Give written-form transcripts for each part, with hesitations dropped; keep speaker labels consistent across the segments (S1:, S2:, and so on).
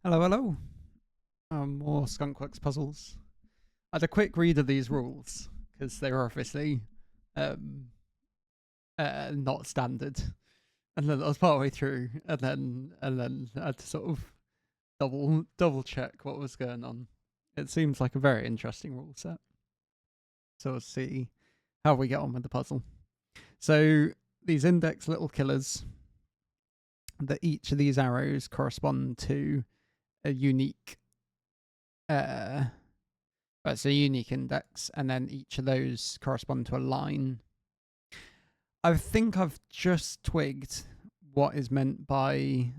S1: Hello, hello. More Skunkworks puzzles. I had a quick read of these rules because they were obviously um, not standard, and then I was partway through, and then I had to sort of double check what was going on. It seems like a very interesting rule set, so we'll see how we get on with the puzzle. So these index little killers, that each of these arrows correspond to a unique it's a unique index, and then each of those correspond to a line. I think I've just twigged what is meant by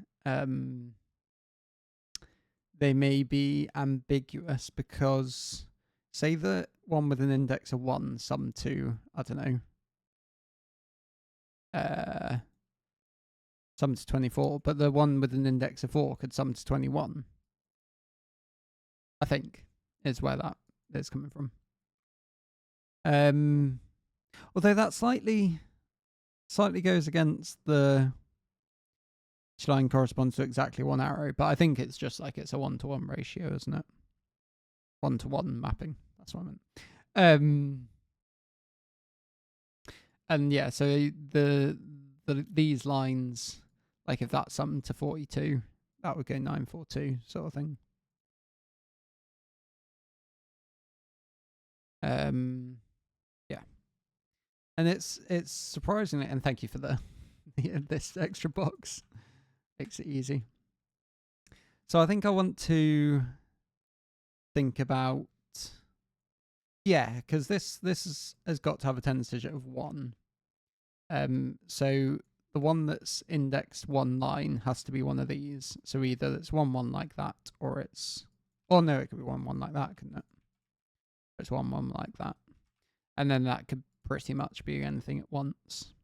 S1: they may be ambiguous because say the one with an index of 1 sum to, I don't know, sum to 24, but the one with an index of 4 could sum to 21. I think is where that is coming from. Although that slightly goes against the each line corresponds to exactly one arrow, but I think it's just like it's a 1-to-1 ratio, isn't it? 1-to-1 mapping. That's what I meant. And yeah, so these lines, like if that's summed to 42, that would go 942 sort of thing. Yeah, and it's surprisingly, and thank you for the this extra box, makes it easy. So I think I want to think about, yeah, because this has got to have a tens digit of 1. So the one that's indexed 1 line has to be one of these. So either it's 1-1 like that, or it's, oh no, it could be 1-1 like that, couldn't it? It's 1-1 like that, and then that could pretty much be anything at once.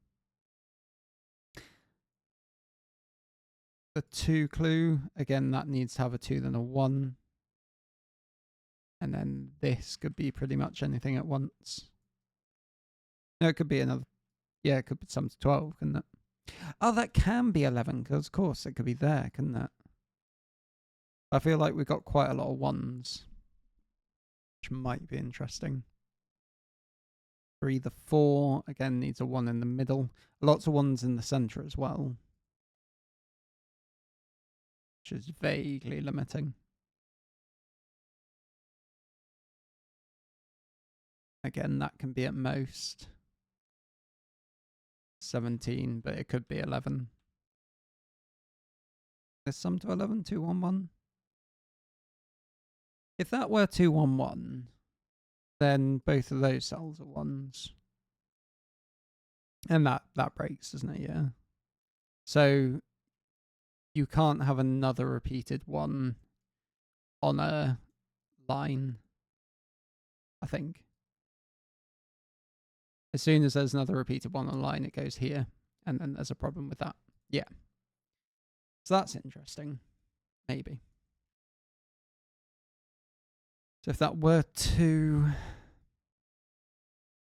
S1: The 2 clue, again, that needs to have a 2 then a 1. And then this could be pretty much anything at once. No, it could be another, yeah, it could be sum to 12, couldn't it? Oh, that can be 11, because of course it could be there, couldn't it? I feel like we've got quite a lot of 1s, which might be interesting. 3, the 4, again, needs a 1 in the middle. Lots of 1s in the centre as well, which is vaguely limiting. Again, that can be at most 17, but it could be 11. Is sum to 11 2-1-1? If that were 2-1-1, then both of those cells are 1s. And that breaks, doesn't it? Yeah. So you can't have another repeated 1 on a line, I think. As soon as there's another repeated 1 on a line, it goes here, and then there's a problem with that. Yeah. So that's interesting. Maybe. So if that were 2,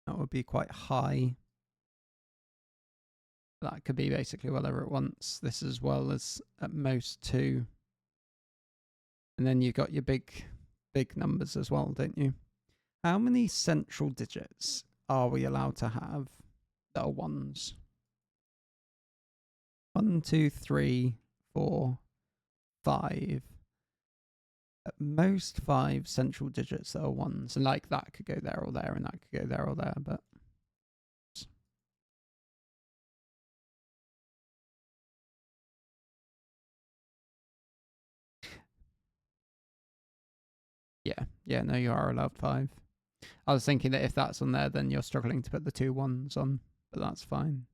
S1: that would be quite high. That could be basically whatever it wants. This as well as at most 2. And then you've got your big numbers as well, don't you? How many central digits are we allowed to have that are 1s? 1, 2, 3, 4, 5. At most 5 central digits that are 1s. And like that could go there or there, and that could go there or there, but yeah, no, you are allowed 5. I was thinking that if that's on there, then you're struggling to put the 2 1s on, but that's fine.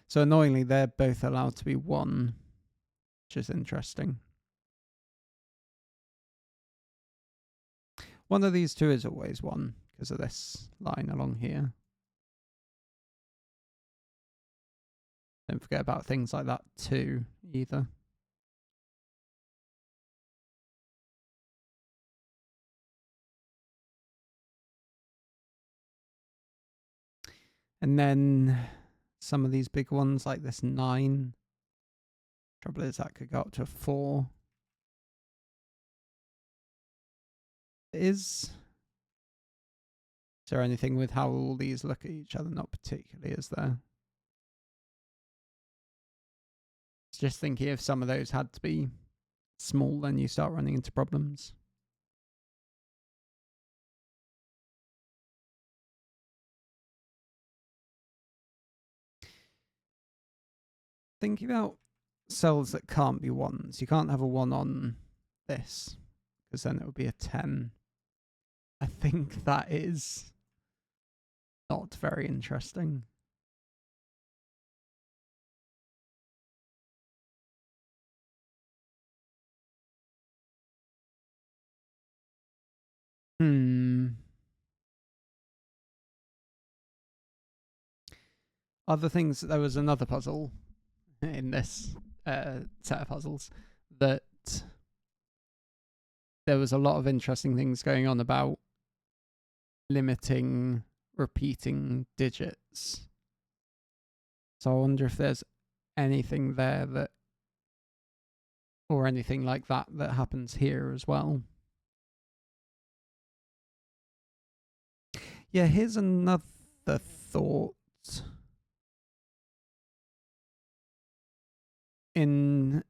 S1: So annoyingly, they're both allowed to be 1, which is interesting. One of these two is always 1 because of this line along here. Don't forget about things like that too, either. And then some of these big ones like this 9. Trouble is that could go up to a 4. Is there anything with how all these look at each other? Not particularly, is there? Just thinking if some of those had to be small, then you start running into problems. Thinking about cells that can't be 1s. You can't have a 1 on this, because then it would be a 10. I think that is not very interesting. Other things, there was another puzzle in this set of puzzles that there was a lot of interesting things going on about limiting repeating digits. So I wonder if there's anything there that, or anything like that that happens here as well. Yeah, here's another thought. In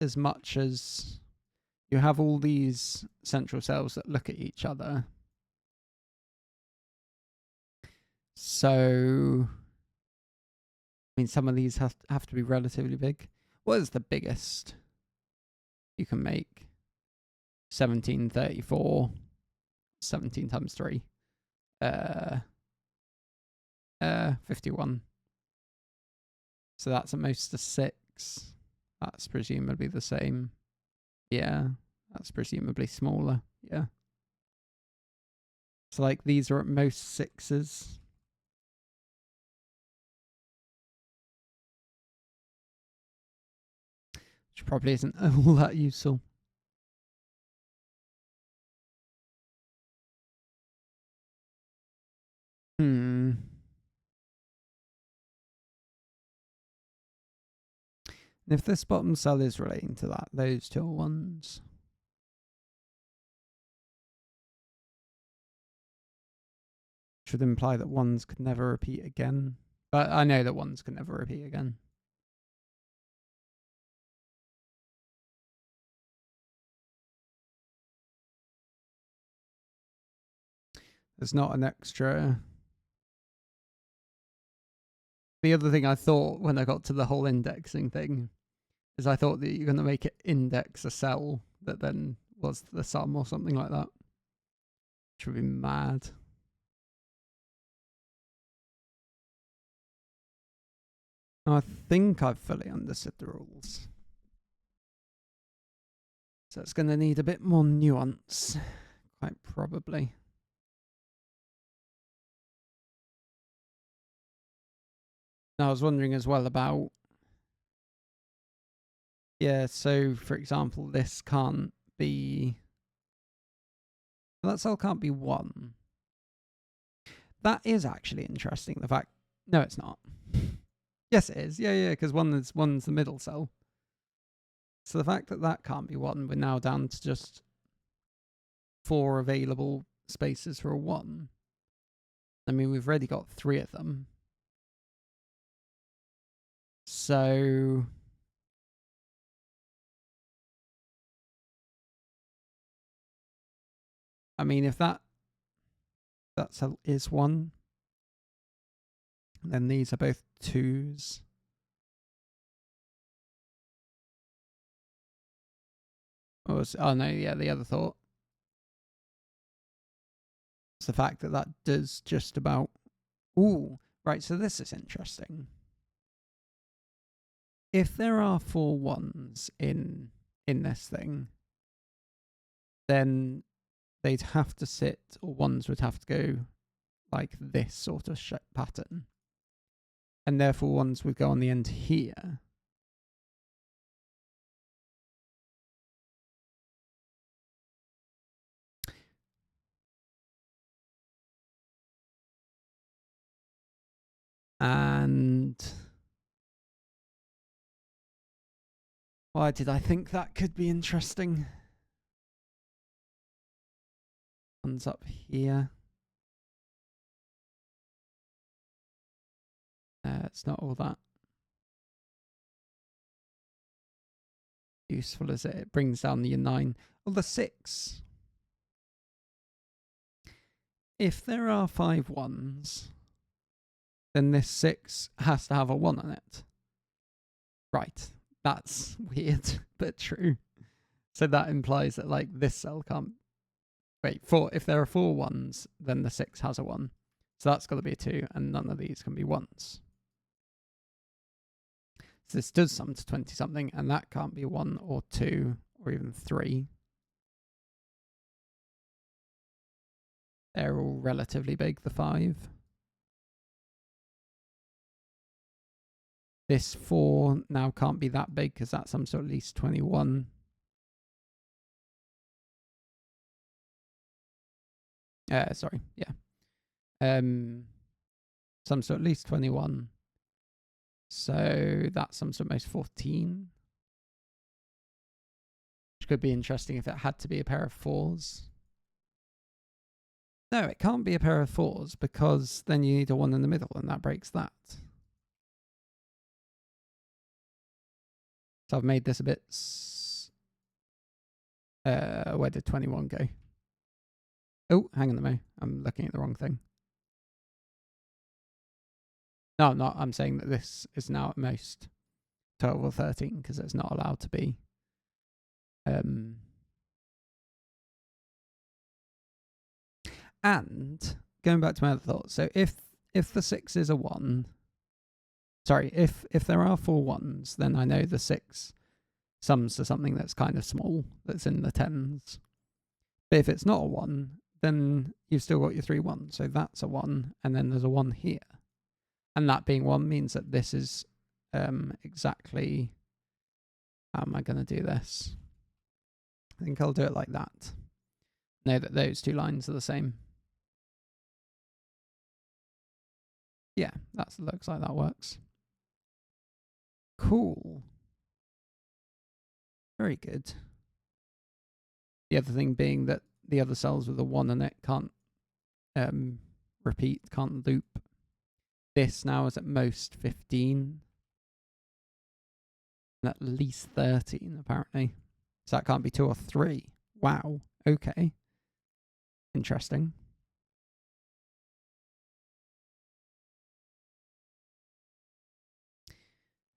S1: as much as you have all these central cells that look at each other, so I mean, some of these have to be relatively big. What is the biggest you can make? 1734. 17 times 3. 51. So that's at most a 6. That's presumably the same. Yeah, that's presumably smaller. Yeah. So like these are at most 6s. Which probably isn't all that useful. If this bottom cell is relating to that, those two are 1s. Which would imply that 1s could never repeat again. But I know that 1s can never repeat again. There's not an extra. The other thing I thought when I got to the whole indexing thing is I thought that you're going to make it index a cell that then was the sum or something like that. Which would be mad. I think I've fully understood the rules. So it's going to need a bit more nuance, quite probably. I was wondering as well about, yeah, so for example, this can't be, that cell can't be 1. That is actually interesting. The fact, no, it's not. Yes, it is. Yeah, because one's the middle cell. So the fact that that can't be 1, we're now down to just 4 available spaces for a 1. I mean, we've already got 3 of them. So I mean, if that cell is 1, then these are both 2s. Oh no, yeah, the other thought. It's the fact that that does just about. Ooh, right, so this is interesting. If there are 4 1s in this thing, then they'd have to sit, or 1s would have to go like this sort of pattern. And therefore 1s would go on the end here. And Why did I think that could be interesting? One's up here. It's not all that useful, is it? It brings down the 9. Well, the 6. If there are 5 ones, then this 6 has to have a 1 on it. Right. That's weird, but true. So that implies that, like, this cell can't... Wait, 4. If there are 4 ones, then the 6 has a 1. So that's got to be a 2, and none of these can be 1s. So this does sum to 20-something, and that can't be 1 or 2 or even 3. They're all relatively big, the 5. This 4 now can't be that big because that sums to at least 21. Sorry, yeah. Sums to at least 21. So that sums to at most 14. Which could be interesting if it had to be a pair of 4s. No, it can't be a pair of 4s because then you need a 1 in the middle and that breaks that. So I've made this a bit... where did 21 go? Oh, hang on a minute. I'm looking at the wrong thing. No, I'm not. I'm saying that this is now at most 12 or 13 because it's not allowed to be. And going back to my other thought, so if the 6 is a 1, sorry, if there are 4 1s, then I know the 6 sums to something that's kind of small, that's in the 10s. But if it's not a 1, then you've still got your 3 1s. So that's a 1, and then there's a 1 here. And that being 1 means that this is exactly... How am I going to do this? I think I'll do it like that. Know that those 2 lines are the same. Yeah, that looks like that works. Cool. Very good. The other thing being that the other cells with a 1 in it can't repeat, can't loop. This now is at most 15. And at least 13, apparently. So that can't be 2 or 3. Wow. Okay. Interesting.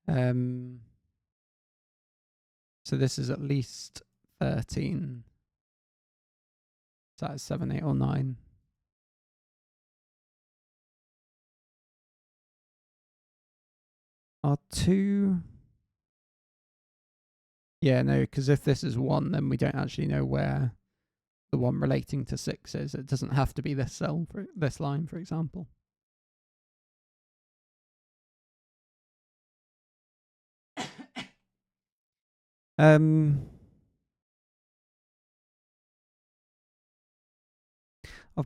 S1: So this is at least 13. So that's 7, 8, or 9. Are 2... Yeah, no, because if this is 1, then we don't actually know where the 1 relating to 6 is. It doesn't have to be this cell, for this line, for example. I've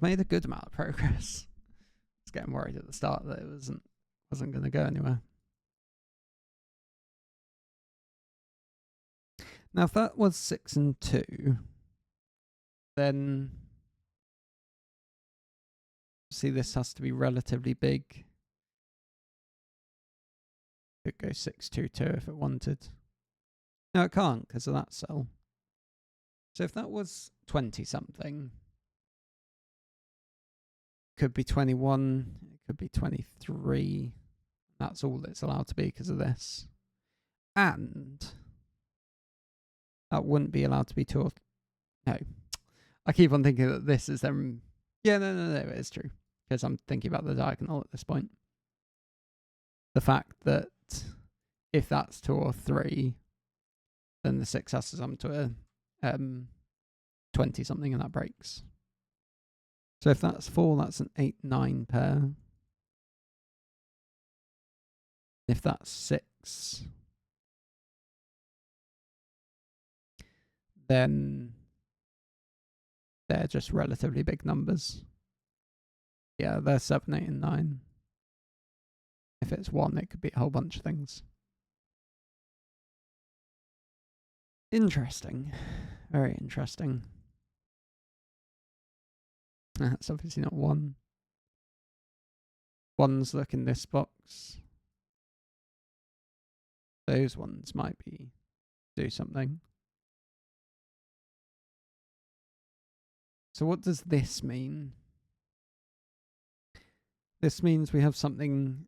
S1: made a good amount of progress. I was getting worried at the start that it wasn't going to go anywhere. Now, if that was 6 and 2, then see, this has to be relatively big. It could go 6, 2, 2 if it wanted. No, it can't because of that cell. So if that was 20-something, could be 21, it could be 23. That's all it's allowed to be because of this. And that wouldn't be allowed to be 2 or... No. I keep on thinking that this is them... Yeah, no, it is true. Because I'm thinking about the diagonal at this point. The fact that if that's 2 or 3, then the 6 has to sum to a 20-something and that breaks. So if that's 4, that's an 8, 9 pair. If that's 6, then they're just relatively big numbers. Yeah, they're 7, 8, and 9. If it's 1, it could be a whole bunch of things. Interesting. Very interesting. That's obviously not one. Ones look in this box. Those ones might be do something. So what does this mean? This means we have something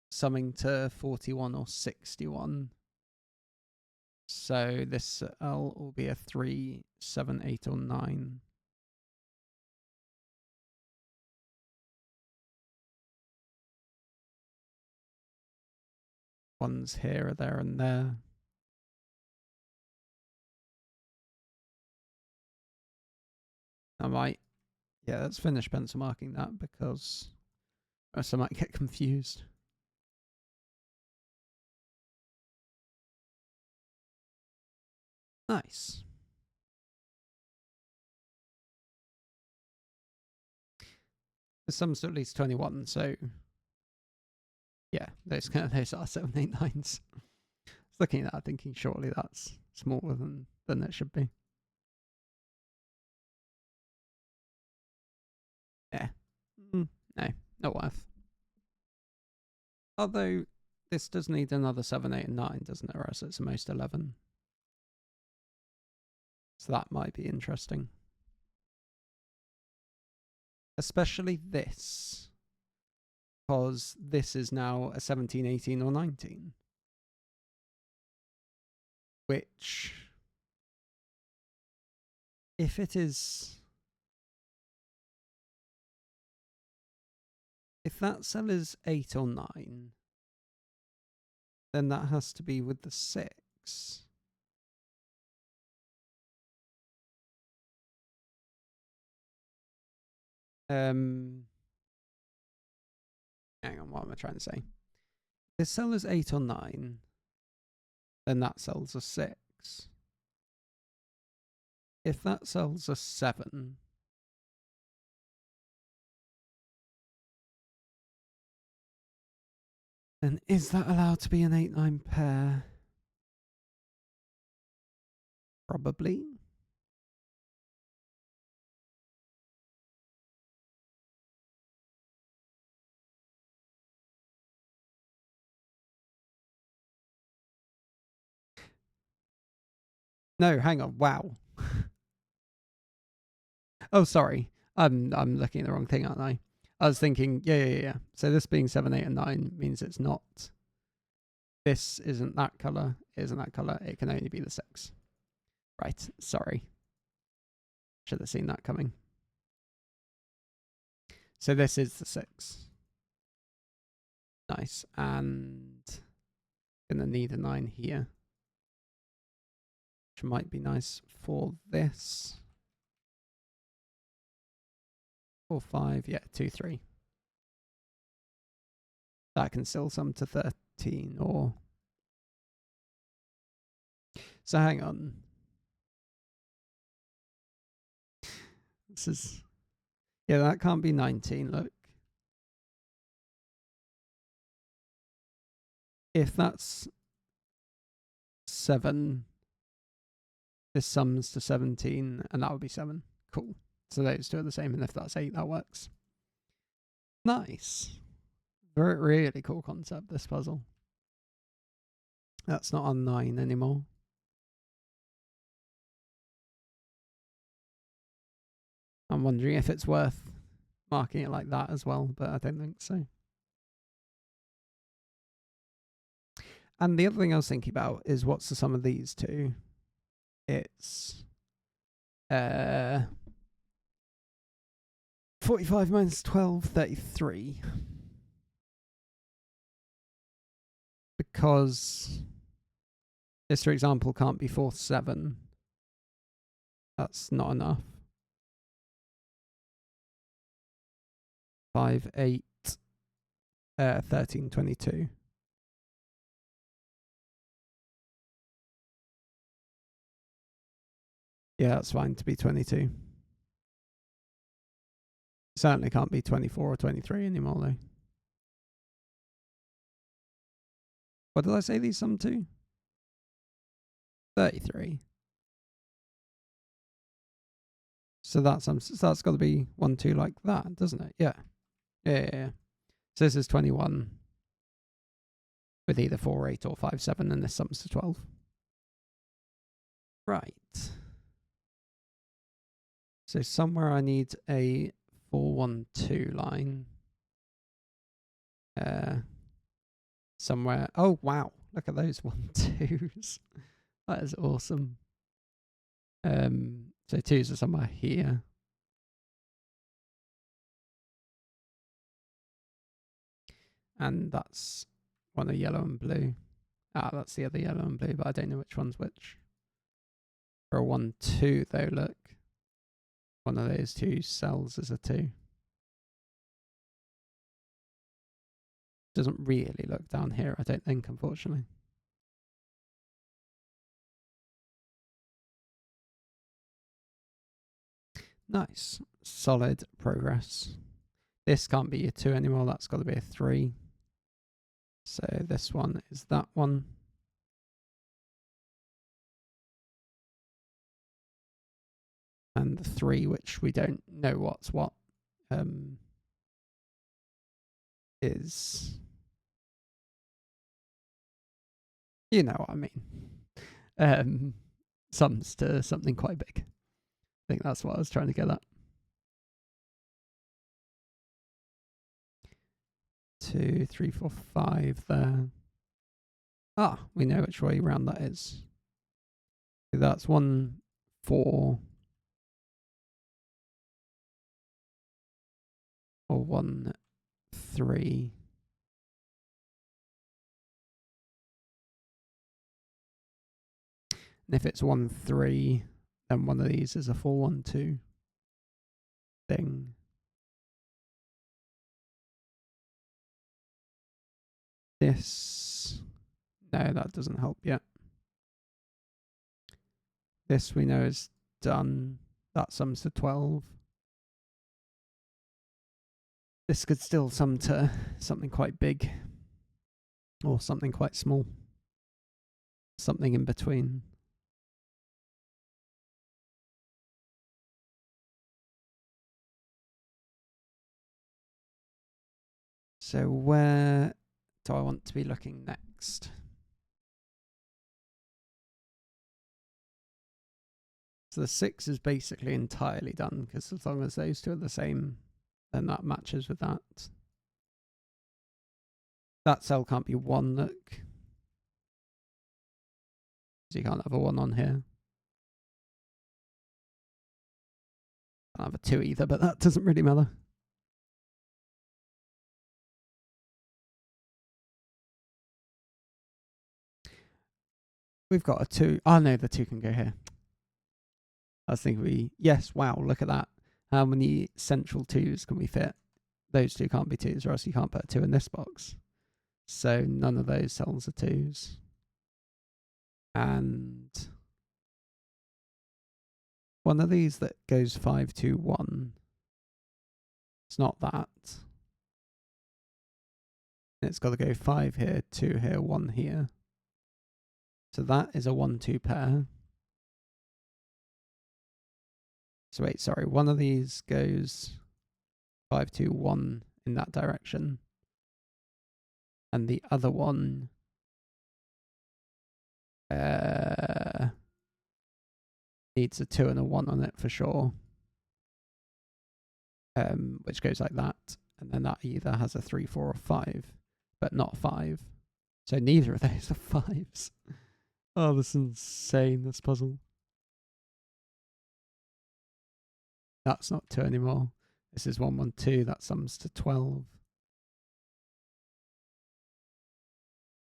S1: summing to 41 or 61. So this L will be a 3, 7, 8, or 9. Ones here, there, and there. I might, yeah, let's finish pencil marking that because else I might get confused. Nice. The sum's to at least 21, so yeah, those are 7, 8, 9s. I was looking at that thinking surely that's smaller than it should be. Yeah. No, not worth. Although this does need another 7, 8, and 9, doesn't it? Or else it's most 11. So that might be interesting. Especially this. Because this is now a 17, 18, or 19. Which, if it is... If that cell is 8 or 9, then that has to be with the 6. Hang on, what am I trying to say? If cell is 8 or 9, then that cell's a 6. If that cell's a 7, then is that allowed to be an 8-9 pair? Probably. No, hang on. Wow. Oh, sorry. I'm looking at the wrong thing, aren't I? I was thinking, yeah. So this being 7, 8, and 9 means it's not. This isn't that colour. It isn't that colour. It can only be the 6. Right. Sorry. Should have seen that coming. So this is the 6. Nice. And gonna need a 9 here. Which might be nice for this. 4, 5, yeah, 2, 3. That can still sum to 13 or... So hang on. This is... Yeah, that can't be 19, look. If that's 7, this sums to 17, and that would be 7. Cool. So those two are the same, and if that's 8, that works. Nice. Very, really cool concept, this puzzle. That's not on 9 anymore. I'm wondering if it's worth marking it like that as well, but I don't think so. And the other thing I was thinking about is what's the sum of these two? It's 45 minus 12, 33. Because this, for example, can't be 4, 7. That's not enough. 5, 8, 13, 22. Yeah, that's fine to be 22. Certainly can't be 24 or 23 anymore, though. What did I say these sum to? 33. So that's got to be 1, 2 like that, doesn't it? Yeah. Yeah. So this is 21 with either 4, 8 or 5, 7, and this sums to 12. Right. So somewhere I need a 4, 1, 2 line. Somewhere. Oh, wow. Look at those 1, 2s. That is awesome. So 2s are somewhere here. And that's one of yellow and blue. Ah, that's the other yellow and blue, but I don't know which one's which. For a 1, 2, though, look. One of those 2 cells as a 2. Doesn't really look down here, I don't think, unfortunately. Nice. Solid progress. This can't be a 2 anymore, that's got to be a 3. So this one is that one. And the 3, which we don't know what's what, is... You know what I mean. Sums to something quite big. I think that's what I was trying to get at. 2, 3, 4, 5 there. Ah, we know which way round that is. So that's 1, 4. Or 1, 3. And if it's 1, 3, then one of these is a 4, 1, 2 thing. This, no, that doesn't help yet. This we know is done. That sums to 12. This could still sum to something quite big. Or something quite small. Something in between. So where do I want to be looking next? So the 6 is basically entirely done, because as long as those 2 are the same, then that matches with that. That cell can't be 1, look. So you can't have a 1 on here. Can't have a 2 either, but that doesn't really matter. We've got a 2. Oh no, the 2 can go here. I was thinking yes, wow, look at that. How many central 2s can we fit? Those 2 can't be 2s, or else you can't put a 2 in this box. So none of those cells are 2s. And one of these that goes 5, 2, 1. It's not that. It's got to go 5 here, 2 here, 1 here. So that is a 1, 2 pair. So wait, sorry, one of these goes 5, 2, 1 in that direction. And the other one needs a 2 and a 1 on it for sure. Which goes like that. And then that either has a 3, 4, or 5, but not 5. So neither of those are 5s. Oh, this is insane, this puzzle. That's not 2 anymore. This is 1, 1, 2. That sums to 12.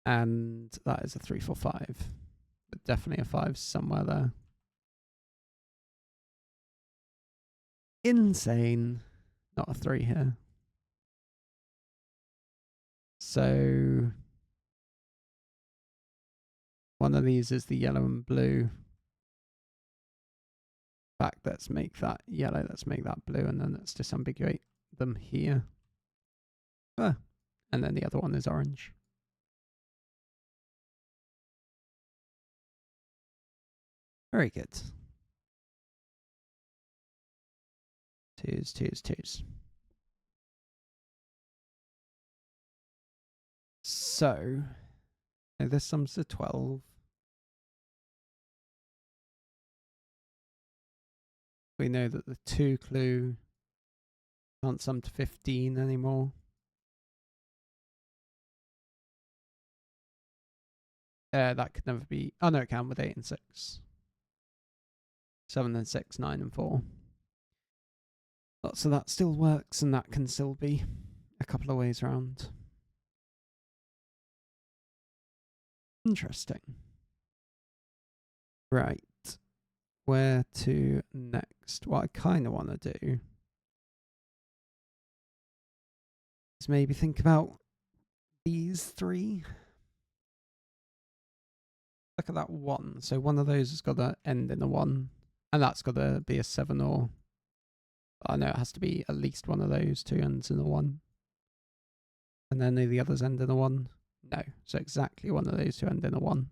S1: And that is a 3, 4, 5. But definitely a 5 somewhere there. Insane. Not a 3 here. So one of these is the yellow and blue. In fact, let's make that yellow, let's make that blue, and then let's disambiguate them here. And then the other one is orange. Very good. Twos, twos, twos. So, this sums to 12. We know that the 2 clue can't sum to 15 anymore. That could never be. Oh no, it can with 8 and 6. 7 and 6, 9 and 4. So that still works, and that can still be a couple of ways around. Interesting. Right. Where to next? What I kind of want to do is maybe think about these 3. Look at that 1. So one of those has got to end in a 1. And that's got to be a 7 or... I know it has to be at least one of those 2 ends in a 1. And then the others end in a 1. No. So exactly one of those 2 end in a 1.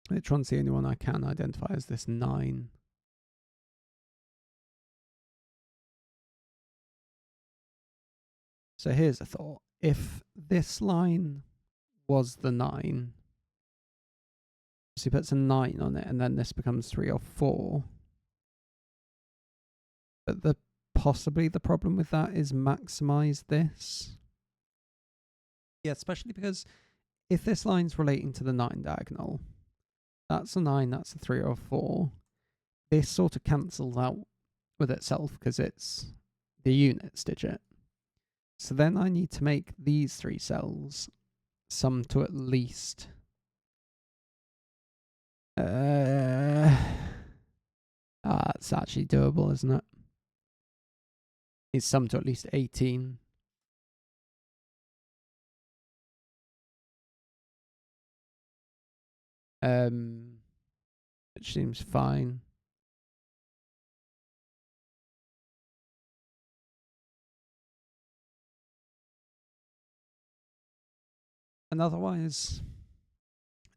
S1: Which one's the only one I can identify as this 9? So here's a thought. If this line was the 9, so he puts a 9 on it, and then this becomes 3 or 4. But possibly the problem with that is maximize this. Yeah, especially because if this line's relating to the 9 diagonal, that's a 9, that's a 3 or 4. This sort of cancels out with itself because it's the units digit. So then I need to make these 3 cells sum to at least... that's actually doable, isn't it? It's sum to at least 18. Which seems fine. And otherwise,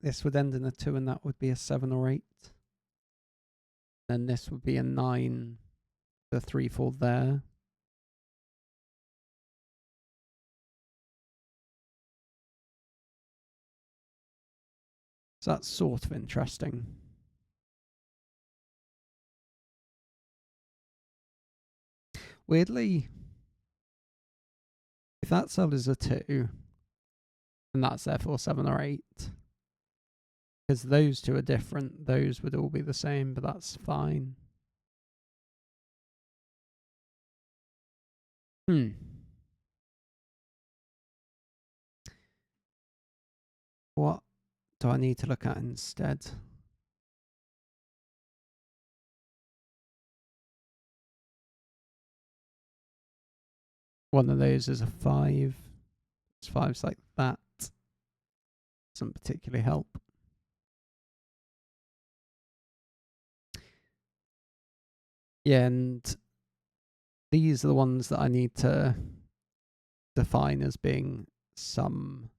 S1: this would end in a 2 and that would be a 7 or 8. Then this would be a 9, the 3, 4 there. So that's sort of interesting. Weirdly, if that cell is a 2, and that's therefore 7 or 8, because those 2 are different, those would all be the same, but that's fine. What do I need to look at instead? One of those is a 5. It's 5's like that. Doesn't particularly help. Yeah, and these are the ones that I need to define as being some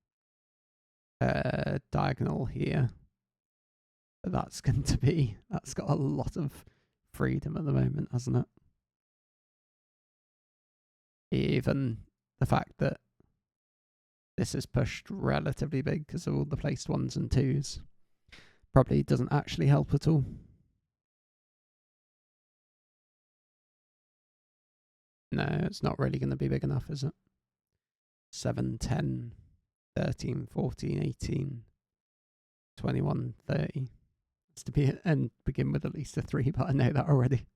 S1: diagonal here. But that's going to be... That's got a lot of freedom at the moment, hasn't it? Even the fact that this is pushed relatively big because of all the placed 1s and 2s probably doesn't actually help at all. No, it's not really going to be big enough, is it? 7, 10, 13, 14, 18, 21, 30. It's to be and begin with at least a 3, but I know that already.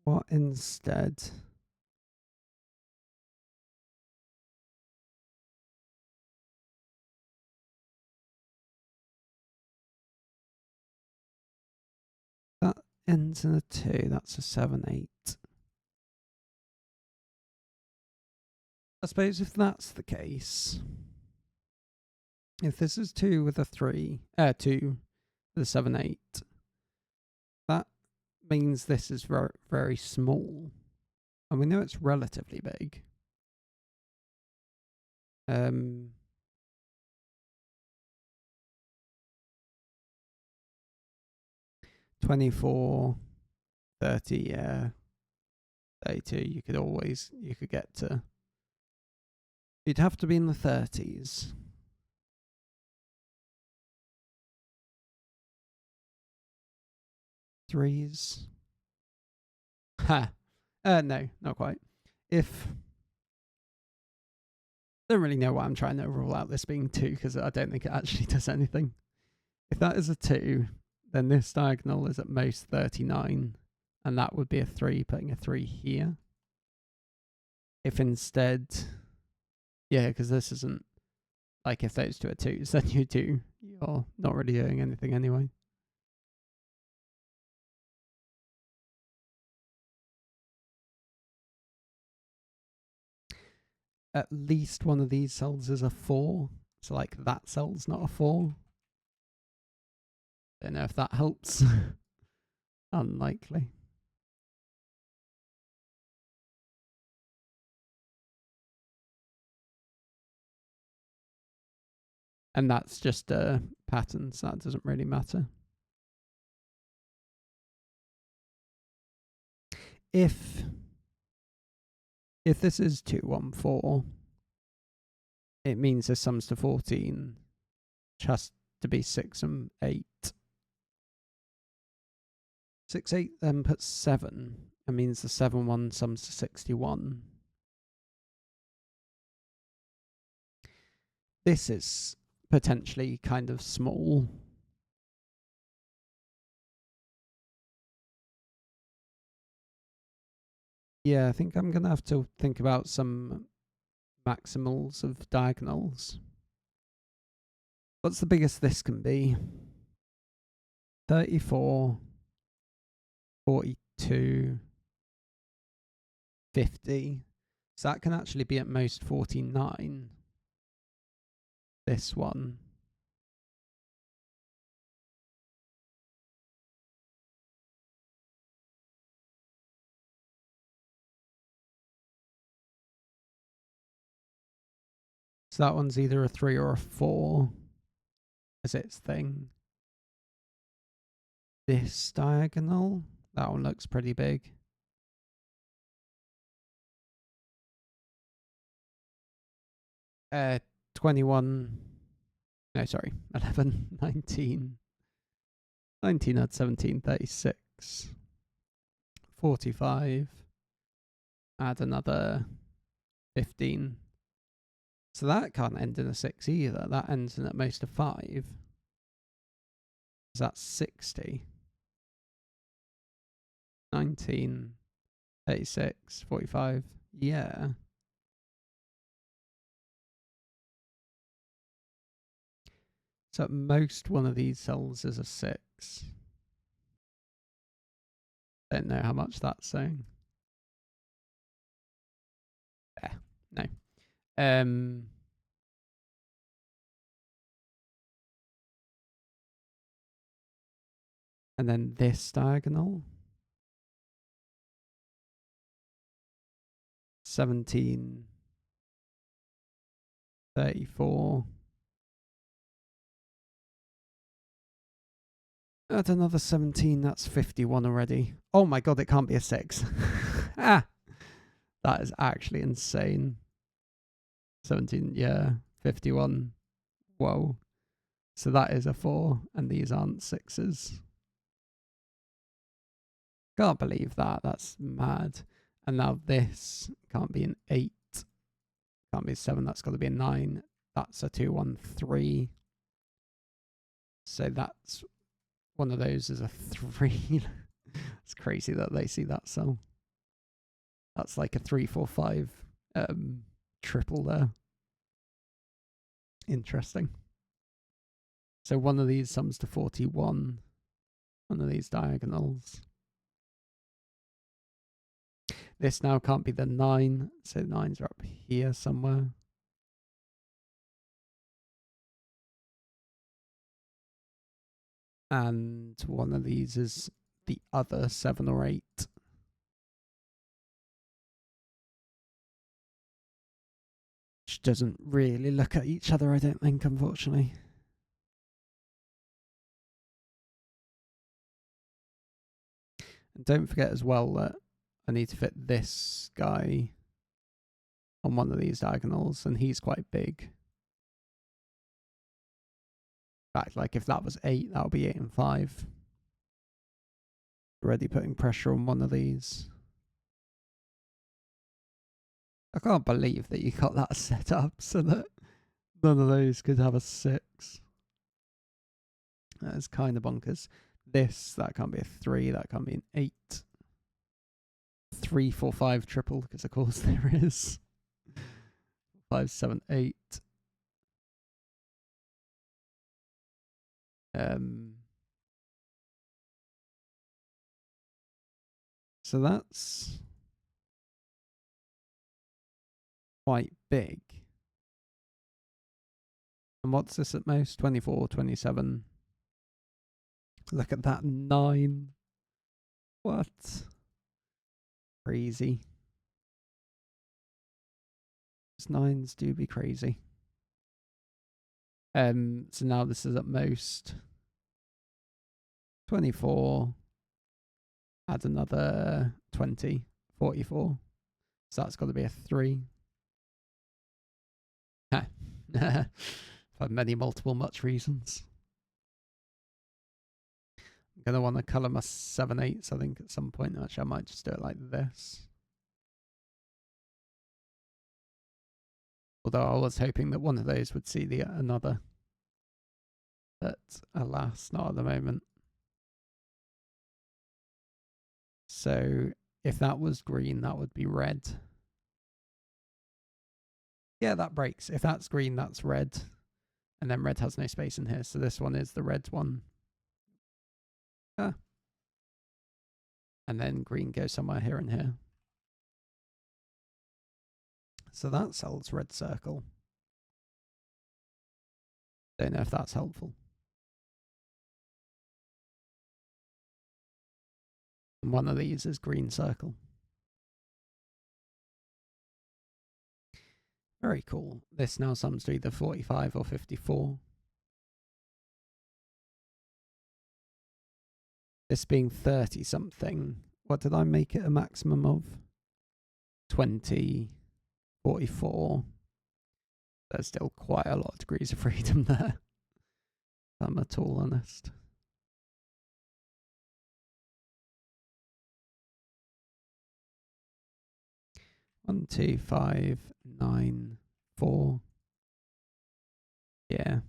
S1: What instead? That ends in a 2. That's a 7, 8. I suppose if that's the case, if this is 2 with a 3, 2 with a 7, 8, means this is very, very small. And we know it's relatively big. 24, 30, yeah. 32, you could get to. You'd have to be in the 30s. Threes. Ha. No, not quite. Don't really know why I'm trying to rule out this being 2, because I don't think it actually does anything. If that is a 2, then this diagonal is at most 39, and that would be a 3, putting a 3 here. If instead, yeah, because this isn't, like if those two are 2s, then you're not really doing anything anyway. At least one of these cells is a 4, so like that cell's not a 4. Don't know if that helps. Unlikely. And that's just a pattern, so that doesn't really matter. If this is 2, 1, 4, it means this sums to 14, which has to be 6 and 8. 6, 8 then puts 7. It means the 7, 1 sums to 61. This is potentially kind of small. Yeah, I think I'm going to have to think about some maximals of diagonals. What's the biggest this can be? 34, 42, 50. So that can actually be at most 49. This one. So that one's either a 3 or a 4 as its thing. This diagonal, that one looks pretty big. Uh, 21, no, sorry, 11, 19. 19 had 17, 36. 45. Add another 15. So that can't end in a 6 either. That ends in at most a 5. That's 60. 19, 36, 45. Yeah. So at most one of these cells is a 6. Don't know how much that's saying. No. And then this diagonal. 17, 34. Add another 17, that's 51 already. Oh my god, it can't be a 6. That is actually insane. 17, yeah, 51. Whoa. So that is a 4, and these aren't 6s. Can't believe that. That's mad. And now this can't be an 8. Can't be a 7. That's got to be a 9. That's a 2, 1, 3. So that's one of those is a 3. It's crazy that they see that cell. That's like a 3, 4, 5 triple there. Interesting. So one of these sums to 41. One of these diagonals. This now can't be the 9, so 9s are up here somewhere. And one of these is the other 7 or 8. Which doesn't really look at each other, I don't think, unfortunately. And don't forget as well that I need to fit this guy on one of these diagonals, and he's quite big. In fact, like if that was 8, that would be 8 and 5. Already putting pressure on one of these. I can't believe that you got that set up so that none of those could have a 6. That is kind of bonkers. That can't be a 3, that can't be an 8. 3, 4, 5 triple, because of course there is. 5, 7, 8. So that's quite big. And what's this at most? 24, 27. Look at that 9. What? Crazy. These 9s do be crazy. So now this is at most 24. Add another 20, 44. So that's got to be a 3. For many multiple much reasons. I'm going to want to colour my 7/8s, I think, at some point. Actually, I might just do it like this. Although I was hoping that one of those would see another. But alas, not at the moment. So if that was green, that would be red. Yeah, that breaks. If that's green, that's red. And then red has no space in here. So this one is the red one. And then green goes somewhere here and here. So that sells red circle. Don't know if that's helpful. And one of these is green circle. Very cool. This now sums to either 45 or 54. This being 30 something. What did I make it a maximum of? 20, 44. There's still quite a lot of degrees of freedom there. If I'm at all honest. One, 2, 5, 9, 4. Yeah.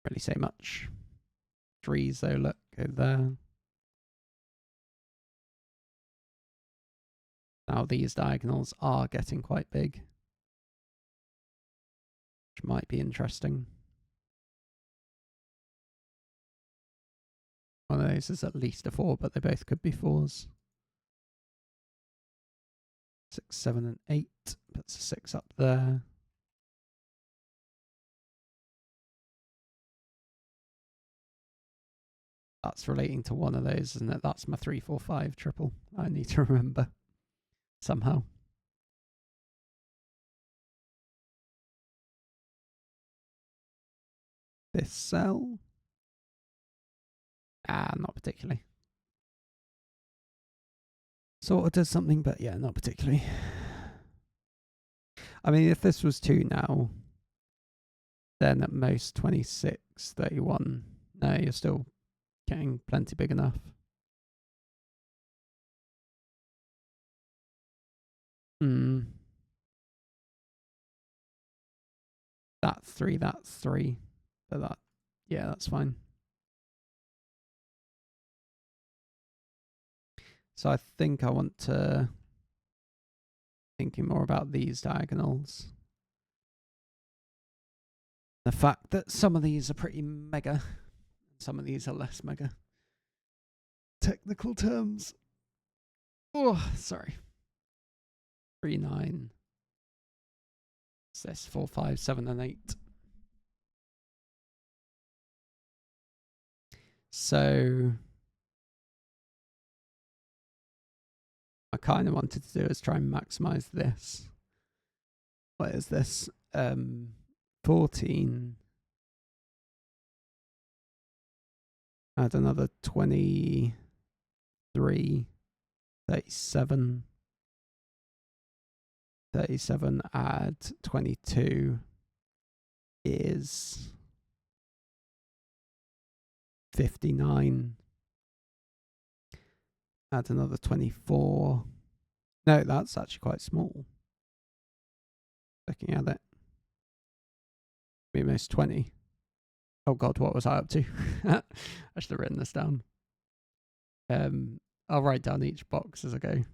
S1: Really say much. 3s though, look, go there. Now these diagonals are getting quite big. Which might be interesting. One of those is at least a 4, but they both could be 4s. 6, 7, and 8. Puts a 6 up there. That's relating to one of those, isn't it? That's my 3, 4, 5 triple. I need to remember somehow. This cell? Not particularly. Sort of does something, but yeah, not particularly. I mean, if this was 2 now, then at most 26, 31. No, you're still getting plenty big enough. That's 3, that's 3. But that, yeah, that's fine. So I think I want to thinking more about these diagonals. The fact that some of these are pretty mega, some of these are less mega. Technical terms. Oh, sorry. 3, 9. What's this? 4, 5, 7, and 8. So I kind of wanted to do is try and maximize this. What is this? 14. Add another 23. 37. 37 add 22 is 59. Add another 24. No, that's actually quite small. Looking at it. Almost 20. Oh god, what was I up to? I should have written this down. I'll write down each box as I go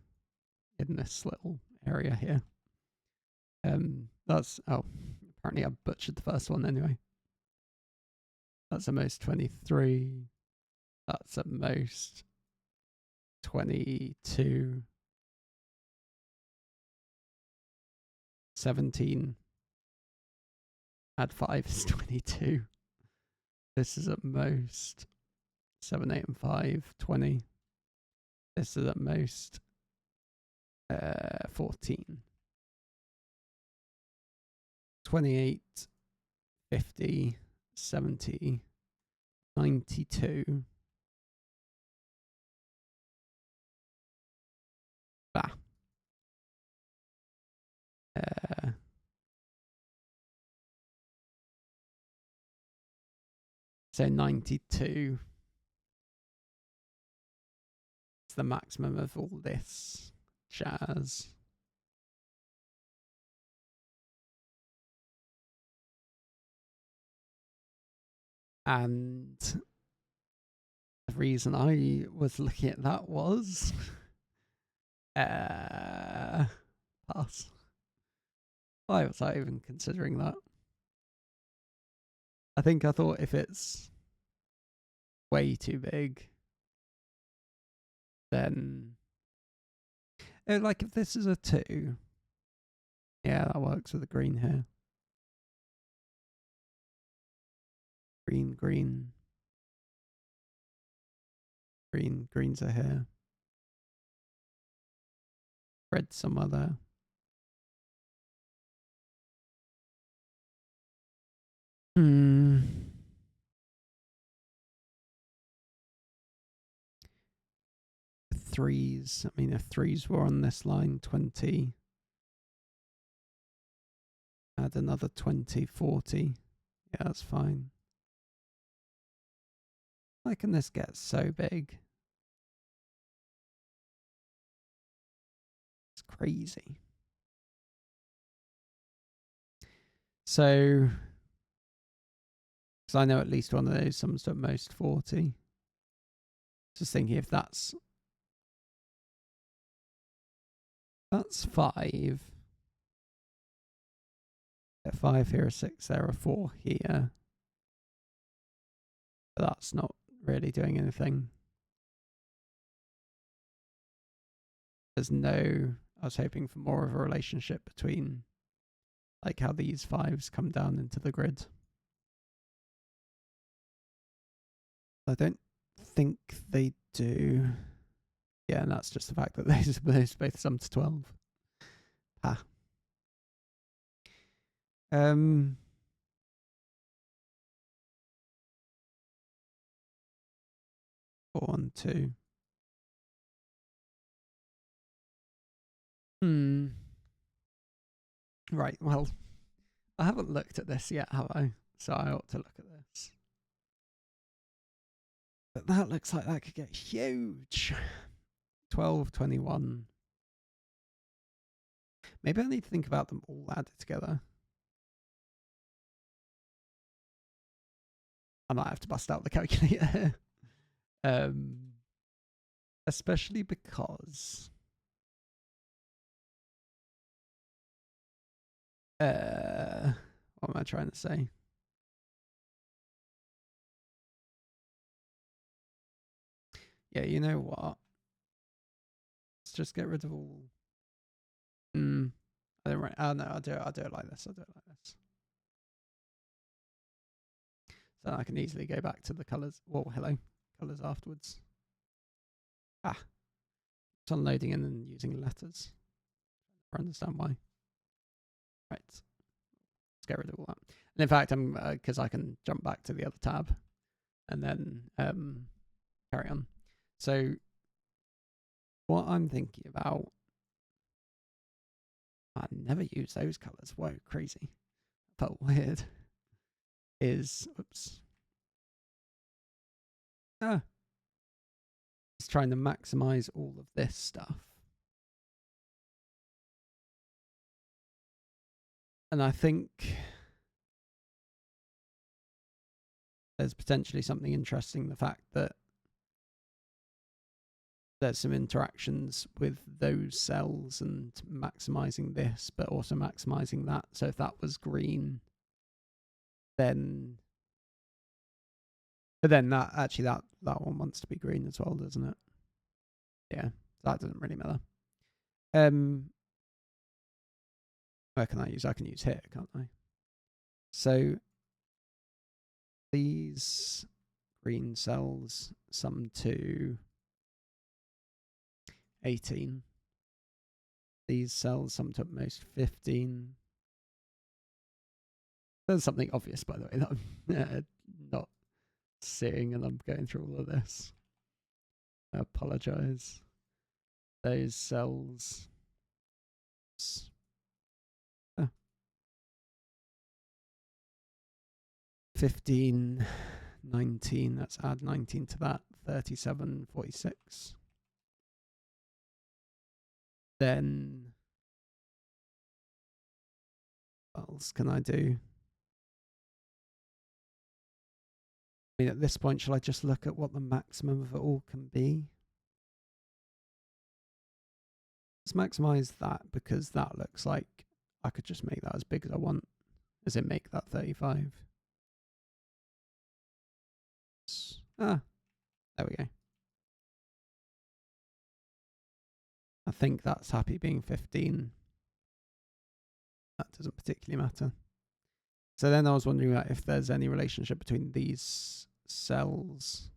S1: in this little area here. That's, oh, apparently I butchered the first one anyway. That's at most 23. That's at most 22. 17. Add 5 is 22. This is at most 7, 8, and 5, 20. This is at most 14. 28, 50, 70, 92. Bah. So 92. It's the maximum of all this jazz. And the reason I was looking at that was pass. Why was I even considering that? I think I thought if it's way too big, then like if this is a 2, yeah, that works with the green here. Green, green. Green, greens are here. Red somewhere there. Threes. I mean, if 3s were on this line, 20. Add another 20, 40. Yeah, that's fine. Why can this get so big? It's crazy. So, because I know at least one of those sums to at most 40. Just thinking if that's 5. A 5 here, a 6 there, a 4 here. But that's not really doing anything. There's no, I was hoping for more of a relationship between like how these 5s come down into the grid. I don't think they do. Yeah, and that's just the fact that those both sum to 12. Ah. 4 and 2. Right, well, I haven't looked at this yet, have I? So I ought to look at this. But that looks like that could get huge. 12, 21. Maybe I need to think about them all added together. I might have to bust out the calculator. Especially because what am I trying to say? Yeah, you know what? Let's just get rid of all. I don't right. Oh no, I'll do it like this. So I can easily go back to the colours. Whoa, hello. Colours afterwards. kept on loading in and using letters. I understand why. Right. Let's get rid of all that. And in fact, I'm because I can jump back to the other tab and then carry on. So what I'm thinking about, I never use those colors. Whoa, crazy. Felt weird. Is oops. It's trying to maximize all of this stuff. And I think there's potentially something interesting, the fact that there's some interactions with those cells and maximizing this, but also maximizing that. So if that was green, then... But then that actually that one wants to be green as well, doesn't it? Yeah, that doesn't really matter. Where can I use? I can use here, can't I? So these green cells sum to 18. These cells sum to at most 15. There's something obvious, by the way, that I'm not seeing, and I'm going through all of this. I apologize. Those cells. 15, 19, let's add 19 to that, 37, 46. Then, what else can I do? I mean, at this point, shall I just look at what the maximum of it all can be? Let's maximize that, because that looks like I could just make that as big as I want. Does it make that 35? There we go. I think that's happy being 15. That doesn't particularly matter. So then I was wondering about if there's any relationship between these cells.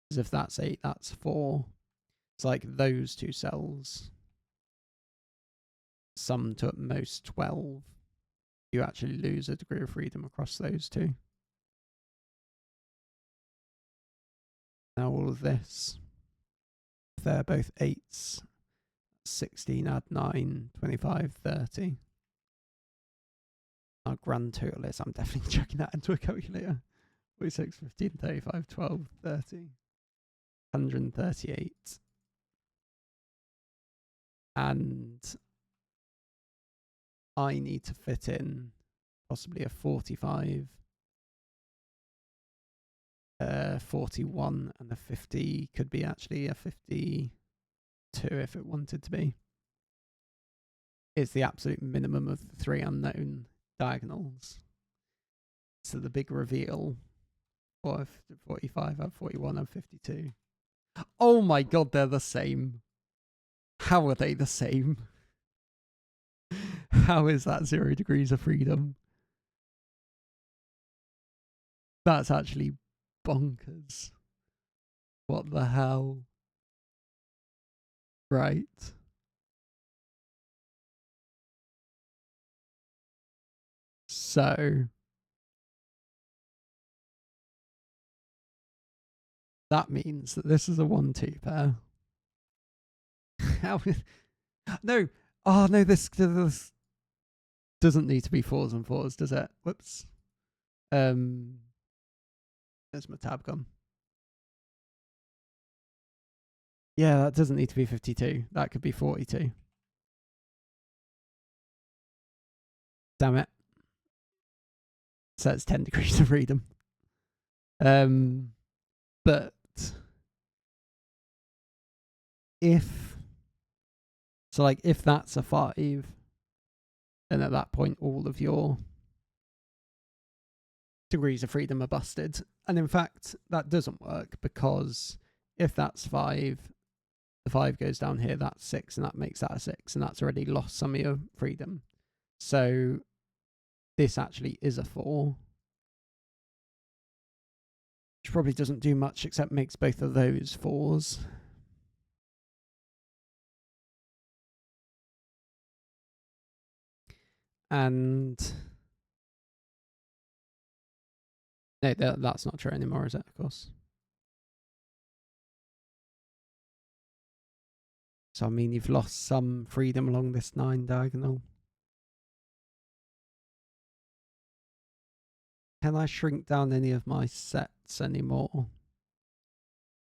S1: Because if that's 8, that's 4. It's like those two cells sum to at most 12. You actually lose a degree of freedom across those two. Now all of this, if they're both 8s, 16 add 9, 25, 30. Our grand total is, I'm definitely chucking that into a calculator. 46, 15, 35, 12, 30, 138. And I need to fit in possibly a 45, 41, and a 50. Could be actually a 52 if it wanted to be. It's the absolute minimum of the 3 unknown diagonals. So the big reveal, 45, I have 41, I have 52. Oh my god, they're the same. How are they the same? How is that 0 degrees of freedom? That's actually bonkers. What the hell? Right. So that means that this is a 1-2 pair. How? No. Oh no, this doesn't need to be 4s and 4s, does it? Whoops. There's my tab gone. Yeah, that doesn't need to be 52. That could be 42. Damn it. So it's 10 degrees of freedom. But if that's a 5, then at that point all of your degrees of freedom are busted. And in fact, that doesn't work, because if that's 5, the 5 goes down here, that's 6, and that makes that a 6, and that's already lost some of your freedom. So this actually is a 4. which probably doesn't do much except makes both of those 4s. And no, that's not true anymore, is it? Of course. So, I mean, you've lost some freedom along this 9 diagonal. Can I shrink down any of my sets anymore? I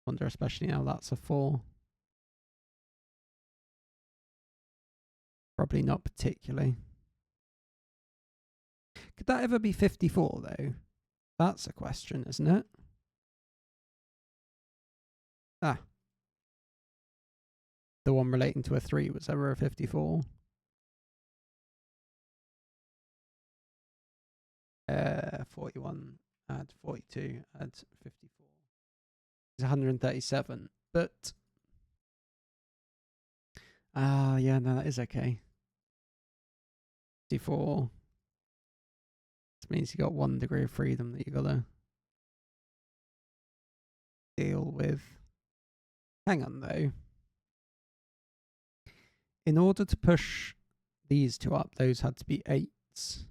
S1: wonder, especially now that's a 4. Probably not particularly. Could that ever be 54, though? That's a question, isn't it? Ah. The one relating to a 3 was ever a 54. 41, add 42, add 54. It's 137. But yeah, no, that is okay. 54. This means you got 1 degree of freedom that you gotta deal with. Hang on though. In order to push these 2 up, those had to be 8s.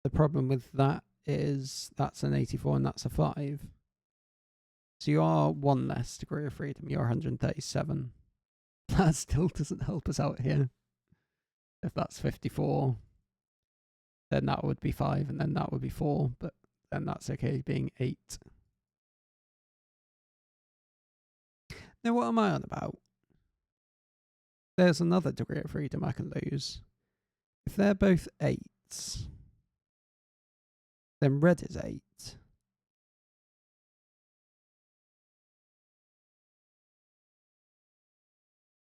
S1: The problem with that is that's an 84 and that's a 5. So you are 1 less degree of freedom. You're 137. That still doesn't help us out here. If that's 54, then that would be 5, and then that would be 4, but then that's okay being 8. Now, what am I on about? There's another degree of freedom I can lose. If they're both 8s, then red is 8.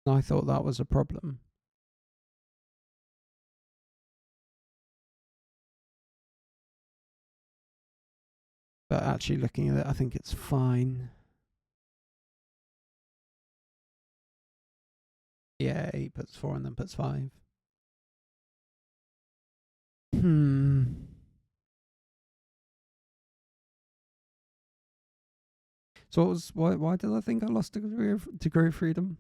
S1: I thought that was a problem. But actually looking at it, I think it's fine. Yeah, 8 puts 4 and then puts 5. So what was why did I think I lost degree of freedom?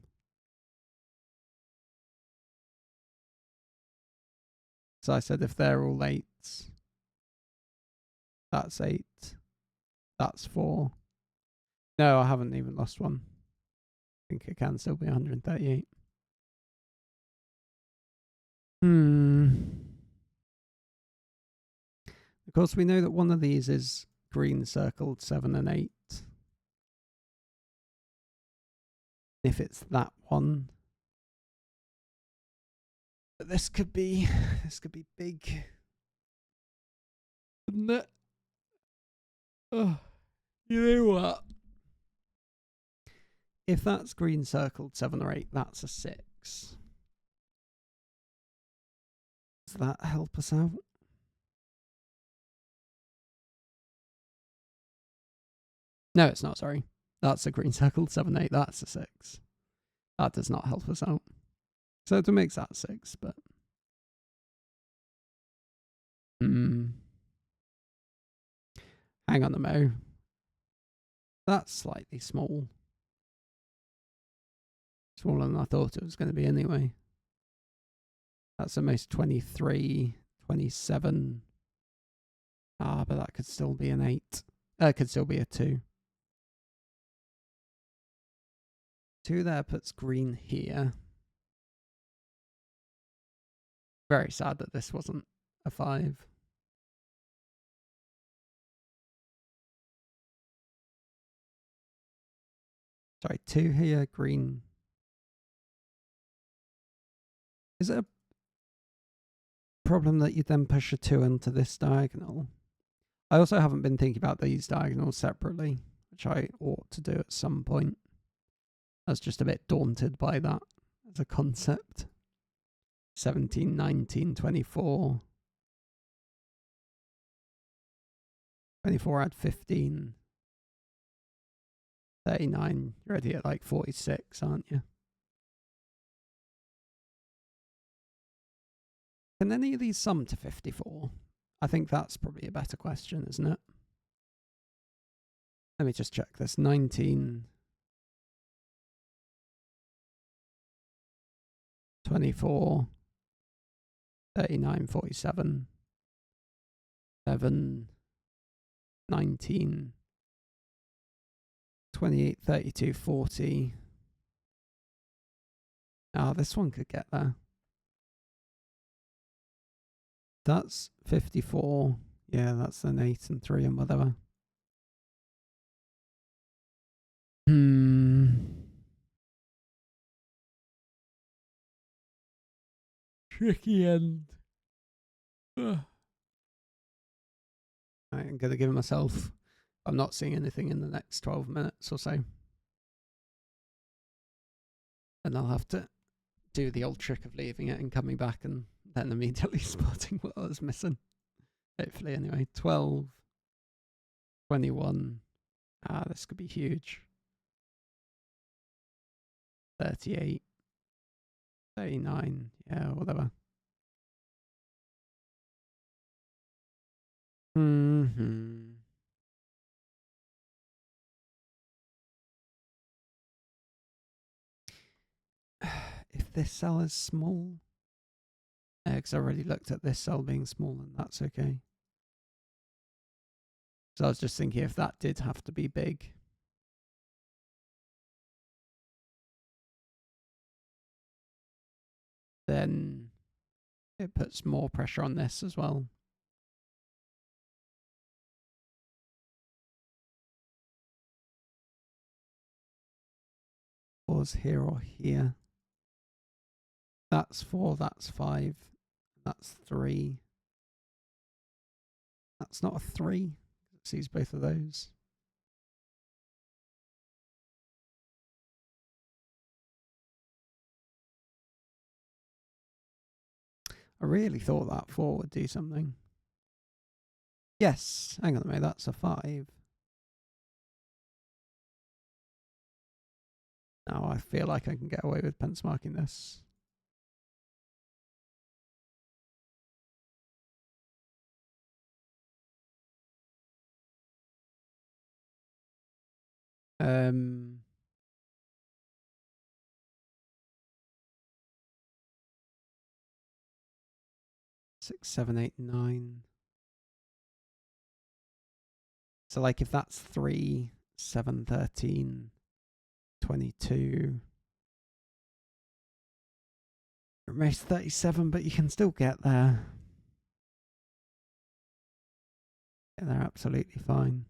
S1: So I said if they're all 8s, that's 8. That's 4. No, I haven't even lost one. I think it can still be 138. Of course, we know that one of these is green circled 7 and 8. If it's that one, but this could be big. Wouldn't it? Oh, you know what? If that's green circled 7 or 8, that's a 6. Does that help us out? No, it's not, sorry. That's a green circled 7, 8, that's a 6. That does not help us out. So to make that 6, but... Hang on a mo. That's slightly small. Smaller than I thought it was going to be anyway. That's almost 23, 27. But that could still be an 8. Could still be a 2. 2 there puts green here. Very sad that this wasn't a 5. Sorry, 2 here, green. Is it a problem that you then push a 2 into this diagonal? I also haven't been thinking about these diagonals separately, which I ought to do at some point. I was just a bit daunted by that as a concept. 17, 19, 24. 24 add 15. 39. You're already at like 46, aren't you? Can any of these sum to 54? I think that's probably a better question, isn't it? Let me just check this. 19, 24, 39, 47, 7, 19, 28, 32, 40. Ah, this one could get there. That's 54. Yeah, that's an 8 and 3 and whatever. Tricky end. I'm going to give myself... I'm not seeing anything in the next 12 minutes or so. And I'll have to do the old trick of leaving it and coming back and then immediately spotting what I was missing. Hopefully, anyway. 12, 21. Ah, this could be huge. 38, 39. Yeah, whatever. If this cell is small, because I already looked at this cell being small and that's okay. So I was just thinking if that did have to be big. Then it puts more pressure on this as well. Pause here or here. That's 4, that's 5, that's 3. That's not a 3. It sees both of those. I really thought that 4 would do something. Yes, hang on a minute, that's a 5. Now I feel like I can get away with pencil marking this. Six, 7, 8, 9. So like if that's 3, 7, 13, 22. Almost 37, but you can still get there. Yeah, they're absolutely fine.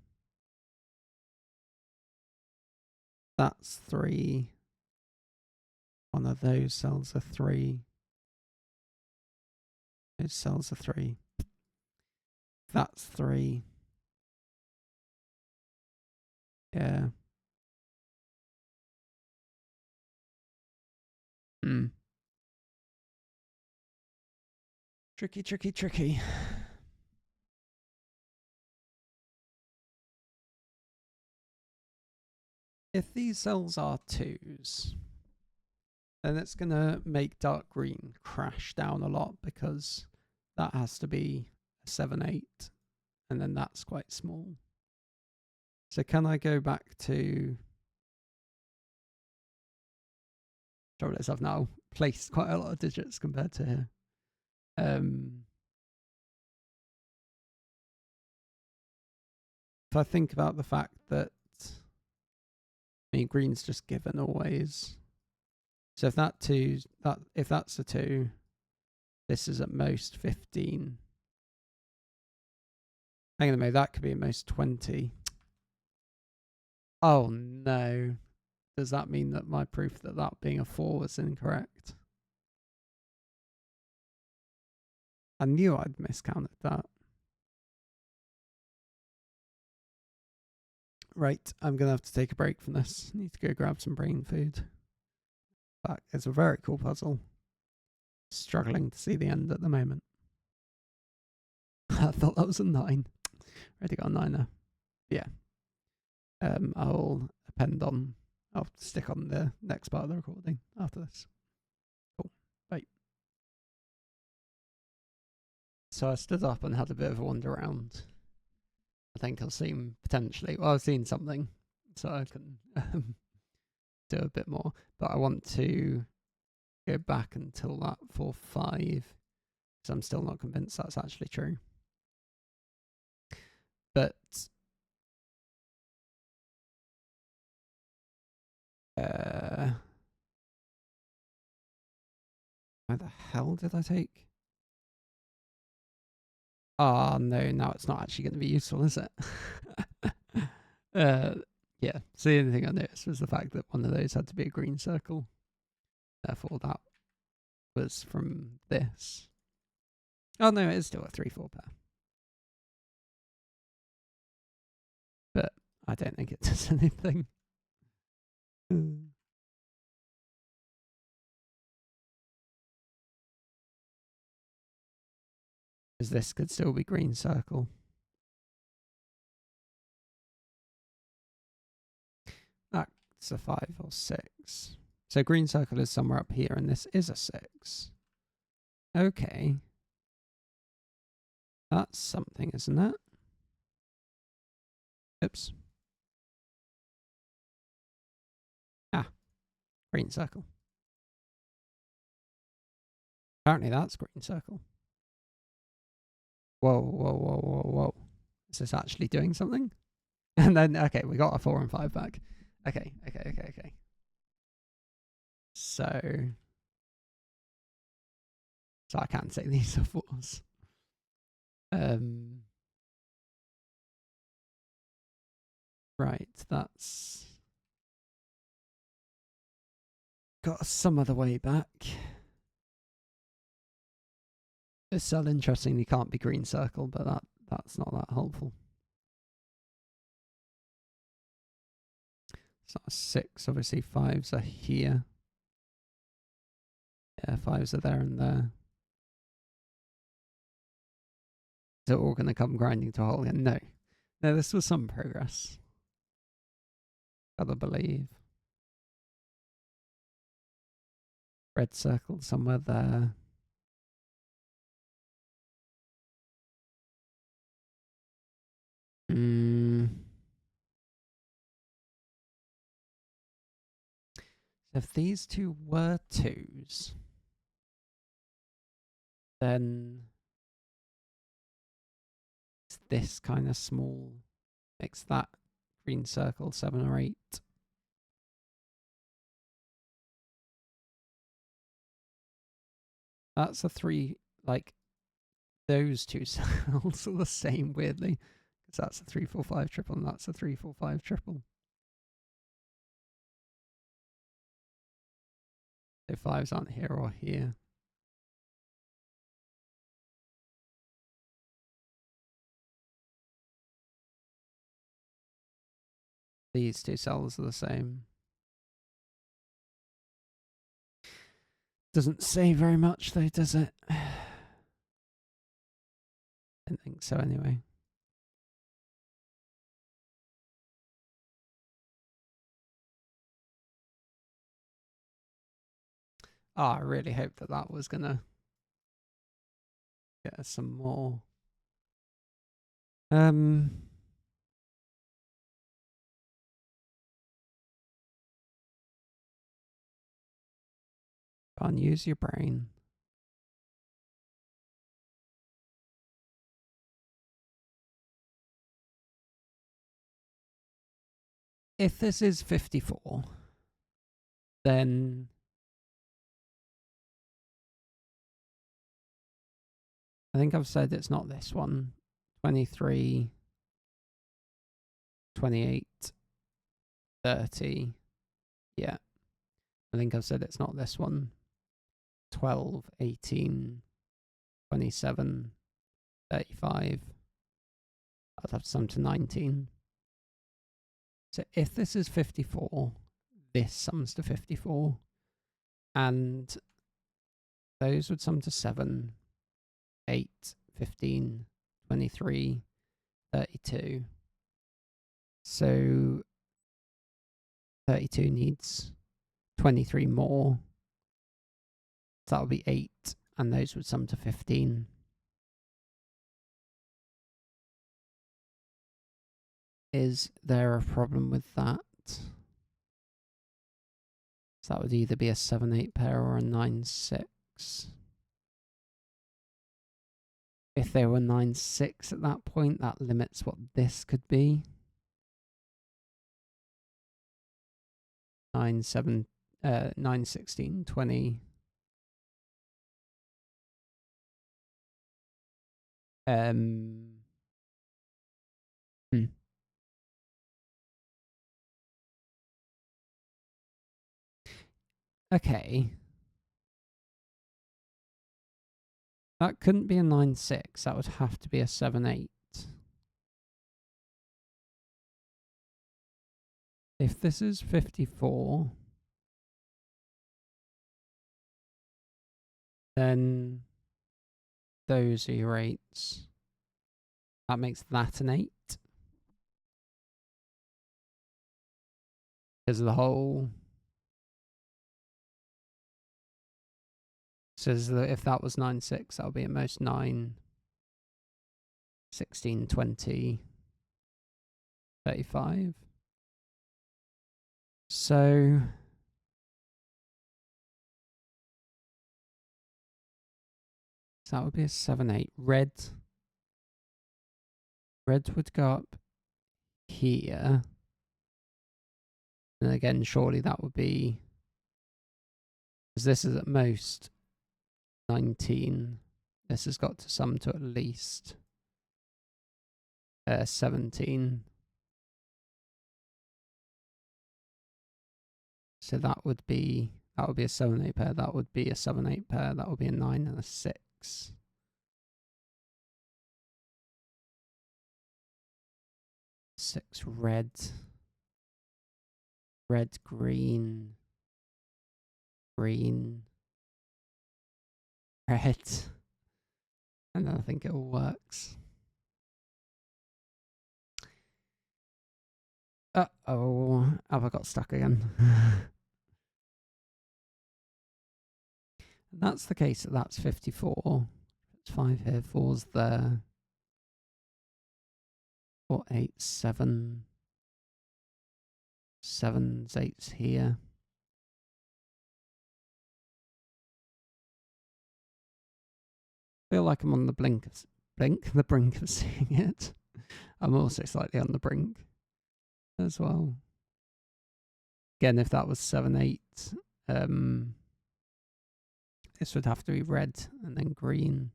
S1: That's 3. One of those cells are 3. Those cells are 3. That's 3. Yeah. Tricky, tricky, tricky. If these cells are 2s, then it's going to make dark green crash down a lot because that has to be a 7, 8, and then that's quite small. So can I go back to... Trouble is I've now placed quite a lot of digits compared to here. If I think about the fact that green's just given always. So if that's a 2, this is at most 15. Hang on a minute, that could be at most 20. Oh no. Does that mean that my proof that that being a 4 was incorrect? I knew I'd miscounted that. Right, I'm going to have to take a break from this. Need to go grab some brain food. But it's a very cool puzzle. Struggling to see the end at the moment. I thought that was a 9. Already got a 9 there. Yeah. I'll stick on the next part of the recording after this. Cool. Bye. So I stood up and had a bit of a wander around. I think I'll see potentially. Well, I've seen something, so I can do a bit more. But I want to go back until that 4-5, because I'm still not convinced that's actually true. But where the hell did I take? Oh no, now it's not actually going to be useful, is it? Yeah, so the only thing I noticed was the fact that one of those had to be a green circle. Therefore, that was from this. Oh no, it is still a 3-4 pair. But I don't think it does anything. Because this could still be green circle. That's a 5 or 6. So green circle is somewhere up here, and this is a 6. Okay. That's something, isn't it? Oops. Ah, green circle. Apparently that's green circle. Whoa, whoa, whoa, whoa, whoa. Is this actually doing something? And then, okay, we got a 4 and 5 back. Okay. So I can't say these are 4s. Right, that's got some other way back. This cell, interestingly, can't be green circle, but that's not that helpful. It's not a 6, obviously 5s are here. Yeah, 5s are there and there. Is it all going to come grinding to a halt again? No. No, this was some progress. Gotta believe. Red circle somewhere there. If these two were 2s, then it's this kind of small. Makes that green circle 7 or 8. That's a 3, like, those 2 cells are the same, weirdly. Because that's a 3-4-5 triple, and that's a 3-4-5 triple. So 5s aren't here or here. These 2 cells are the same. Doesn't say very much though, does it? I don't think so anyway. Oh, I really hope that was gonna get us some more. Go on, use your brain. If this is 54, then I think I've said it's not this one. 23, 28, 30. Yeah. I think I've said it's not this one. 12, 18, 27, 35. I'd have to sum to 19. So if this is 54, this sums to 54. And those would sum to 7, 8, 15, 23, 32. So 32 needs 23 more. So that would be 8, and those would sum to 15. Is there a problem with that? So that would either be a 7-8 pair or a 9-6. If they were 9-6 at that point, that limits what this could be. 9-7, 9-16, 20. Okay. That couldn't be a 9-6. That would have to be a 7-8. If this is 54, then those are your 8s. That makes that an 8. Because of the whole... Says that if that was 9-6, that would be at most 9, 16, 20, 35. So that would be a 7-8. Red would go up here. And again, surely that would be... Because this is at most 19. This has got to sum to at least 17. So that would be a 7-8 pair. That would be a 7-8 pair. That would be a 9 and a 6. Six red. Red, green. Green. Red. And then I think it all works. Uh-oh. Have I got stuck again? That's the case that that's 54. It's 5 here, 4's there. 4, 8, 7. 7's, 8's here. I feel like I'm on the brink of seeing it. I'm also slightly on the brink as well. Again, if that was 7-8, this would have to be red and then green.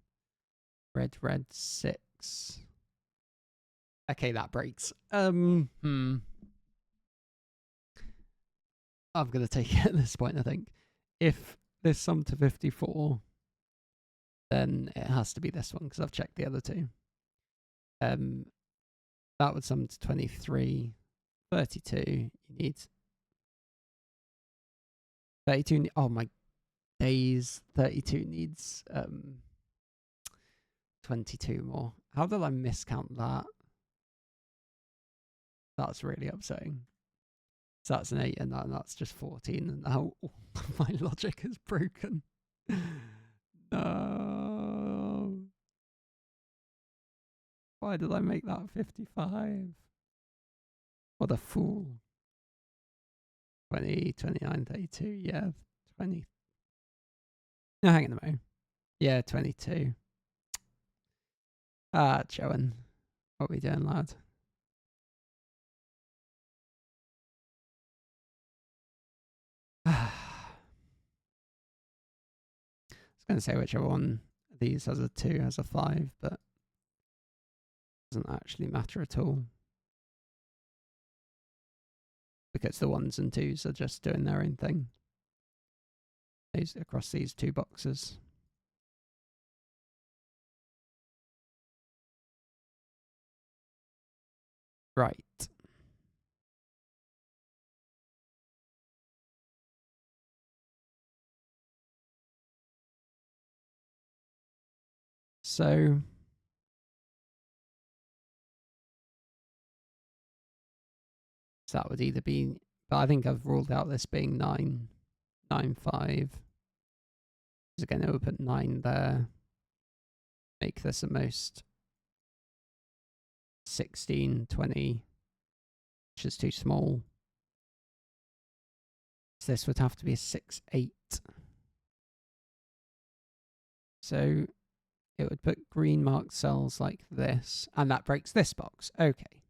S1: Red, 6. Okay, that breaks. I'm gonna take it at this point, I think. If this sum to 54, then it has to be this one, because I've checked the other two. That would sum to 23. 32, you need 32. Oh my days, 32 needs 22 more. How did I miscount that? That's really upsetting. So that's an 8, and that's just 14, and now my logic is broken. No. Why did I make that 55? What a fool. 20, 29, 32, yeah, 20. No, hang on a moment. Yeah, 22. Ah, Joan. What are we doing, lad? I was going to say whichever one of these has a 2 has a 5, but it doesn't actually matter at all. Because the 1s and 2s are just doing their own thing. These across these two boxes. Right. So that would either be, but I think I've ruled out this being 9, 9, 5. Because again, it would put 9 there. Make this at most 16, 20, which is too small. So this would have to be a 6, 8. So it would put green marked cells like this, and that breaks this box. Okay.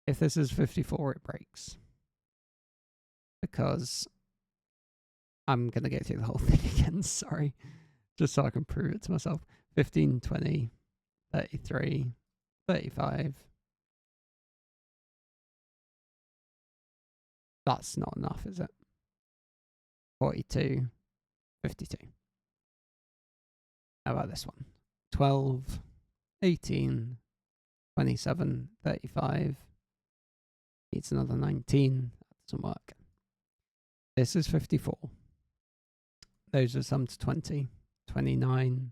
S1: If this is 54, it breaks. Because I'm going to go through the whole thing again, sorry. Just so I can prove it to myself. 15, 20, 33, 35. That's not enough, is it? 42, 52. How about this one? 12, 18, 27, 35. Needs another 19. That doesn't work. This is 54. Those are summed to 20, 29,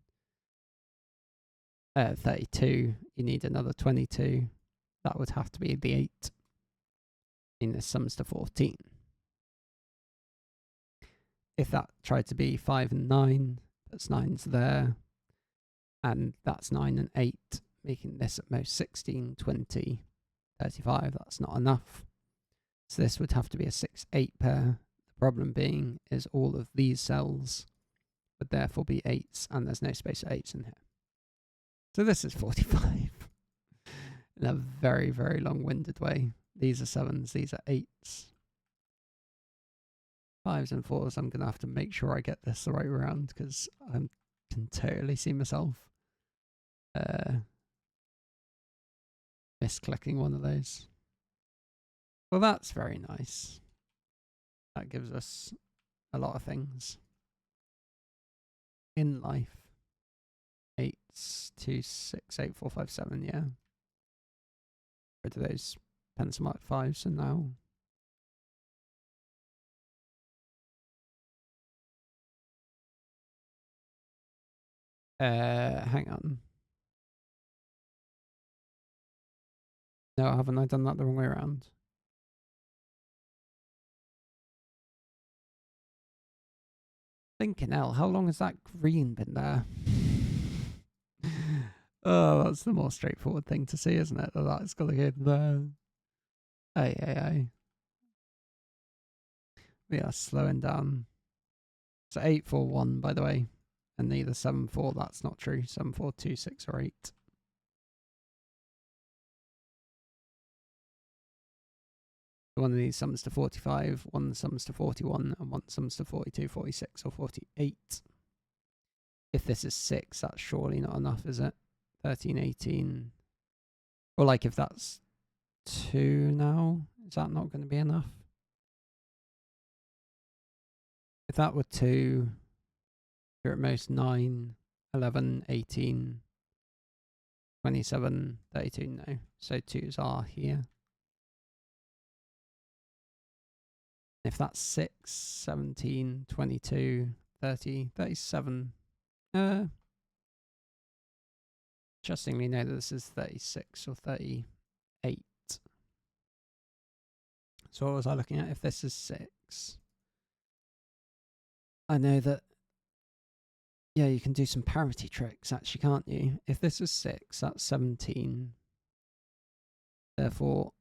S1: 32. You need another 22. That would have to be the 8. And this sums to 14. If that tried to be 5 and 9, that's 9's there. And that's 9 and 8, making this at most 16, 20, 35. That's not enough. So this would have to be a 6, 8 pair. The problem being is all of these cells would therefore be 8s, and there's no space for 8s in here. So this is 45 in a very, very long-winded way. These are 7s, these are 8s. 5s and 4s, I'm going to have to make sure I get this the right way around because I can totally see myself misclicking one of those. Well, that's very nice. That gives us a lot of things in life. 8, 2, 6, 8, 4, 5, 7, yeah. Rid of those pencil marked 5s, so now hang on. No, haven't I done that the wrong way around? Thinking hell, how long has that green been there? Oh, that's the more straightforward thing to see, isn't it? That's got to go there. Aye. We are slowing down. So 8, 4, 1, by the way. And neither 7, 4, that's not true. 7, 4, 2, 6, or 8. One of these sums to 45, one sums to 41, and one sums to 42, 46, or 48. If this is 6, that's surely not enough, is it? 13, 18. Or like if that's 2 now, is that not going to be enough? If that were 2, you're at most 9, 11, 18, 27, 32, no. So 2s are here. If that's 6, 17, 22, 30, 37. Interestingly, no, this is 36 or 38. So what was I looking at? If this is 6, I know that, yeah, you can do some parity tricks, actually, can't you? If this is 6, that's 17. Therefore,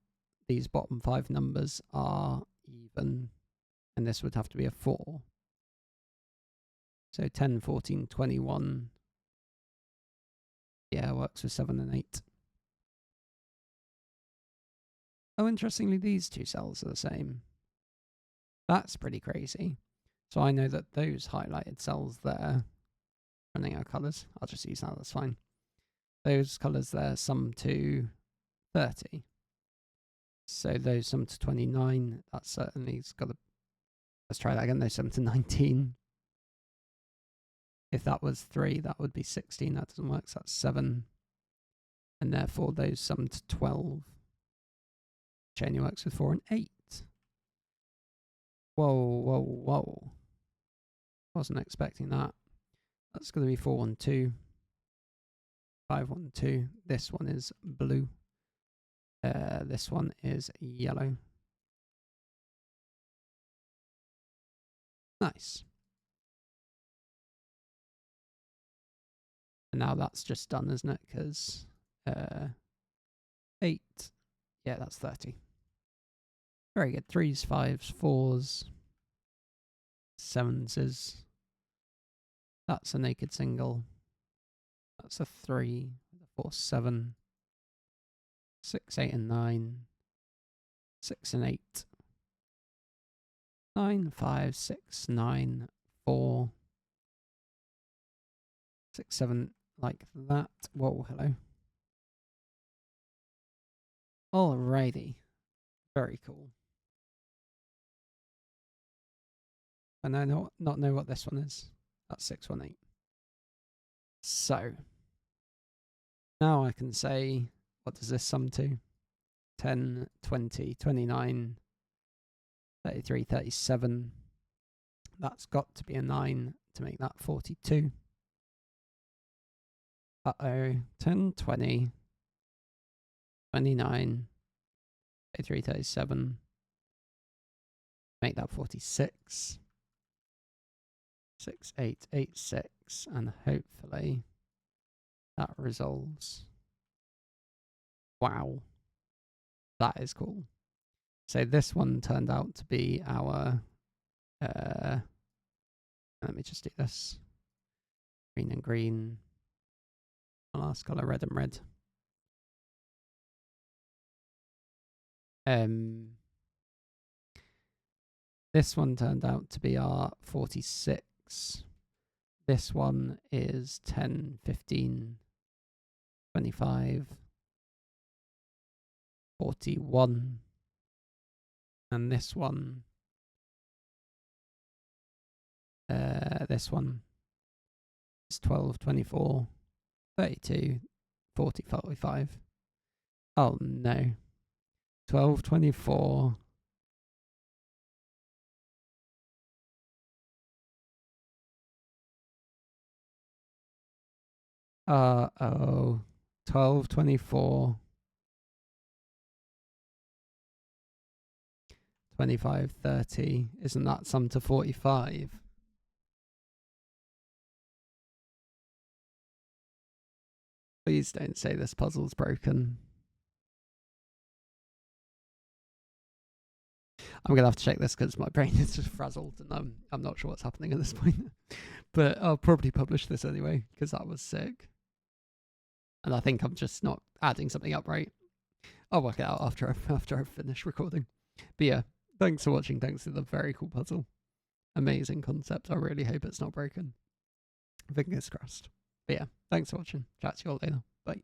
S1: these bottom 5 numbers are even, and this would have to be a 4. So 10, 14, 21. Yeah, works with 7 and 8. Oh, interestingly, these 2 cells are the same. That's pretty crazy. So I know that those highlighted cells there, running out of colours, I'll just use that, that's fine. Those colours there sum to 30. So those sum to 29. That certainly's got to. Let's try that again. Those sum to 19. If that was 3, that would be 16. That doesn't work. So that's 7. And therefore, those sum to 12. Which only works with 4 and 8. Whoa. Wasn't expecting that. That's going to be 4, 1, 2. 5, 1, 2. This one is blue. This one is yellow. Nice. And now that's just done, isn't it? Because 8. Yeah, that's 30. Very good. 3s, 5s, 4s, 7s. That's a naked single. That's a 3, 4, 7, 6, 8, and 9, 6 and 8, 9, 5, 6, 9, 4, 6, 7, like that. Whoa, hello. Alrighty. Very cool. I not know what this one is. That's 618. So now I can say, what does this sum to? 10, 20, 29, 33, 37. That's got to be a 9 to make that 42. Uh-oh. 10, 20, 29, 33, 37. Make that 46. 6, 8, 8, 6. And hopefully that resolves. Wow. That is cool. So this one turned out to be our... let me just do this. Green and green. Last colour, red and red. This one turned out to be our 46. This one is 10, 15, 25, 41. And this one is 12, 24, 32, 40, 45. Oh no. 12, 24. Uh-oh. 12, 24. 25, 30. Isn't that sum to 45? Please don't say this puzzle's broken. I'm going to have to check this because my brain is just frazzled and I'm not sure what's happening at this point. But I'll probably publish this anyway because that was sick. And I think I'm just not adding something up right. I'll work it out after I finish recording. But yeah, thanks for watching. Thanks for the very cool puzzle. Amazing concept. I really hope it's not broken. Fingers crossed. But yeah, thanks for watching. Chat to you all later. Bye.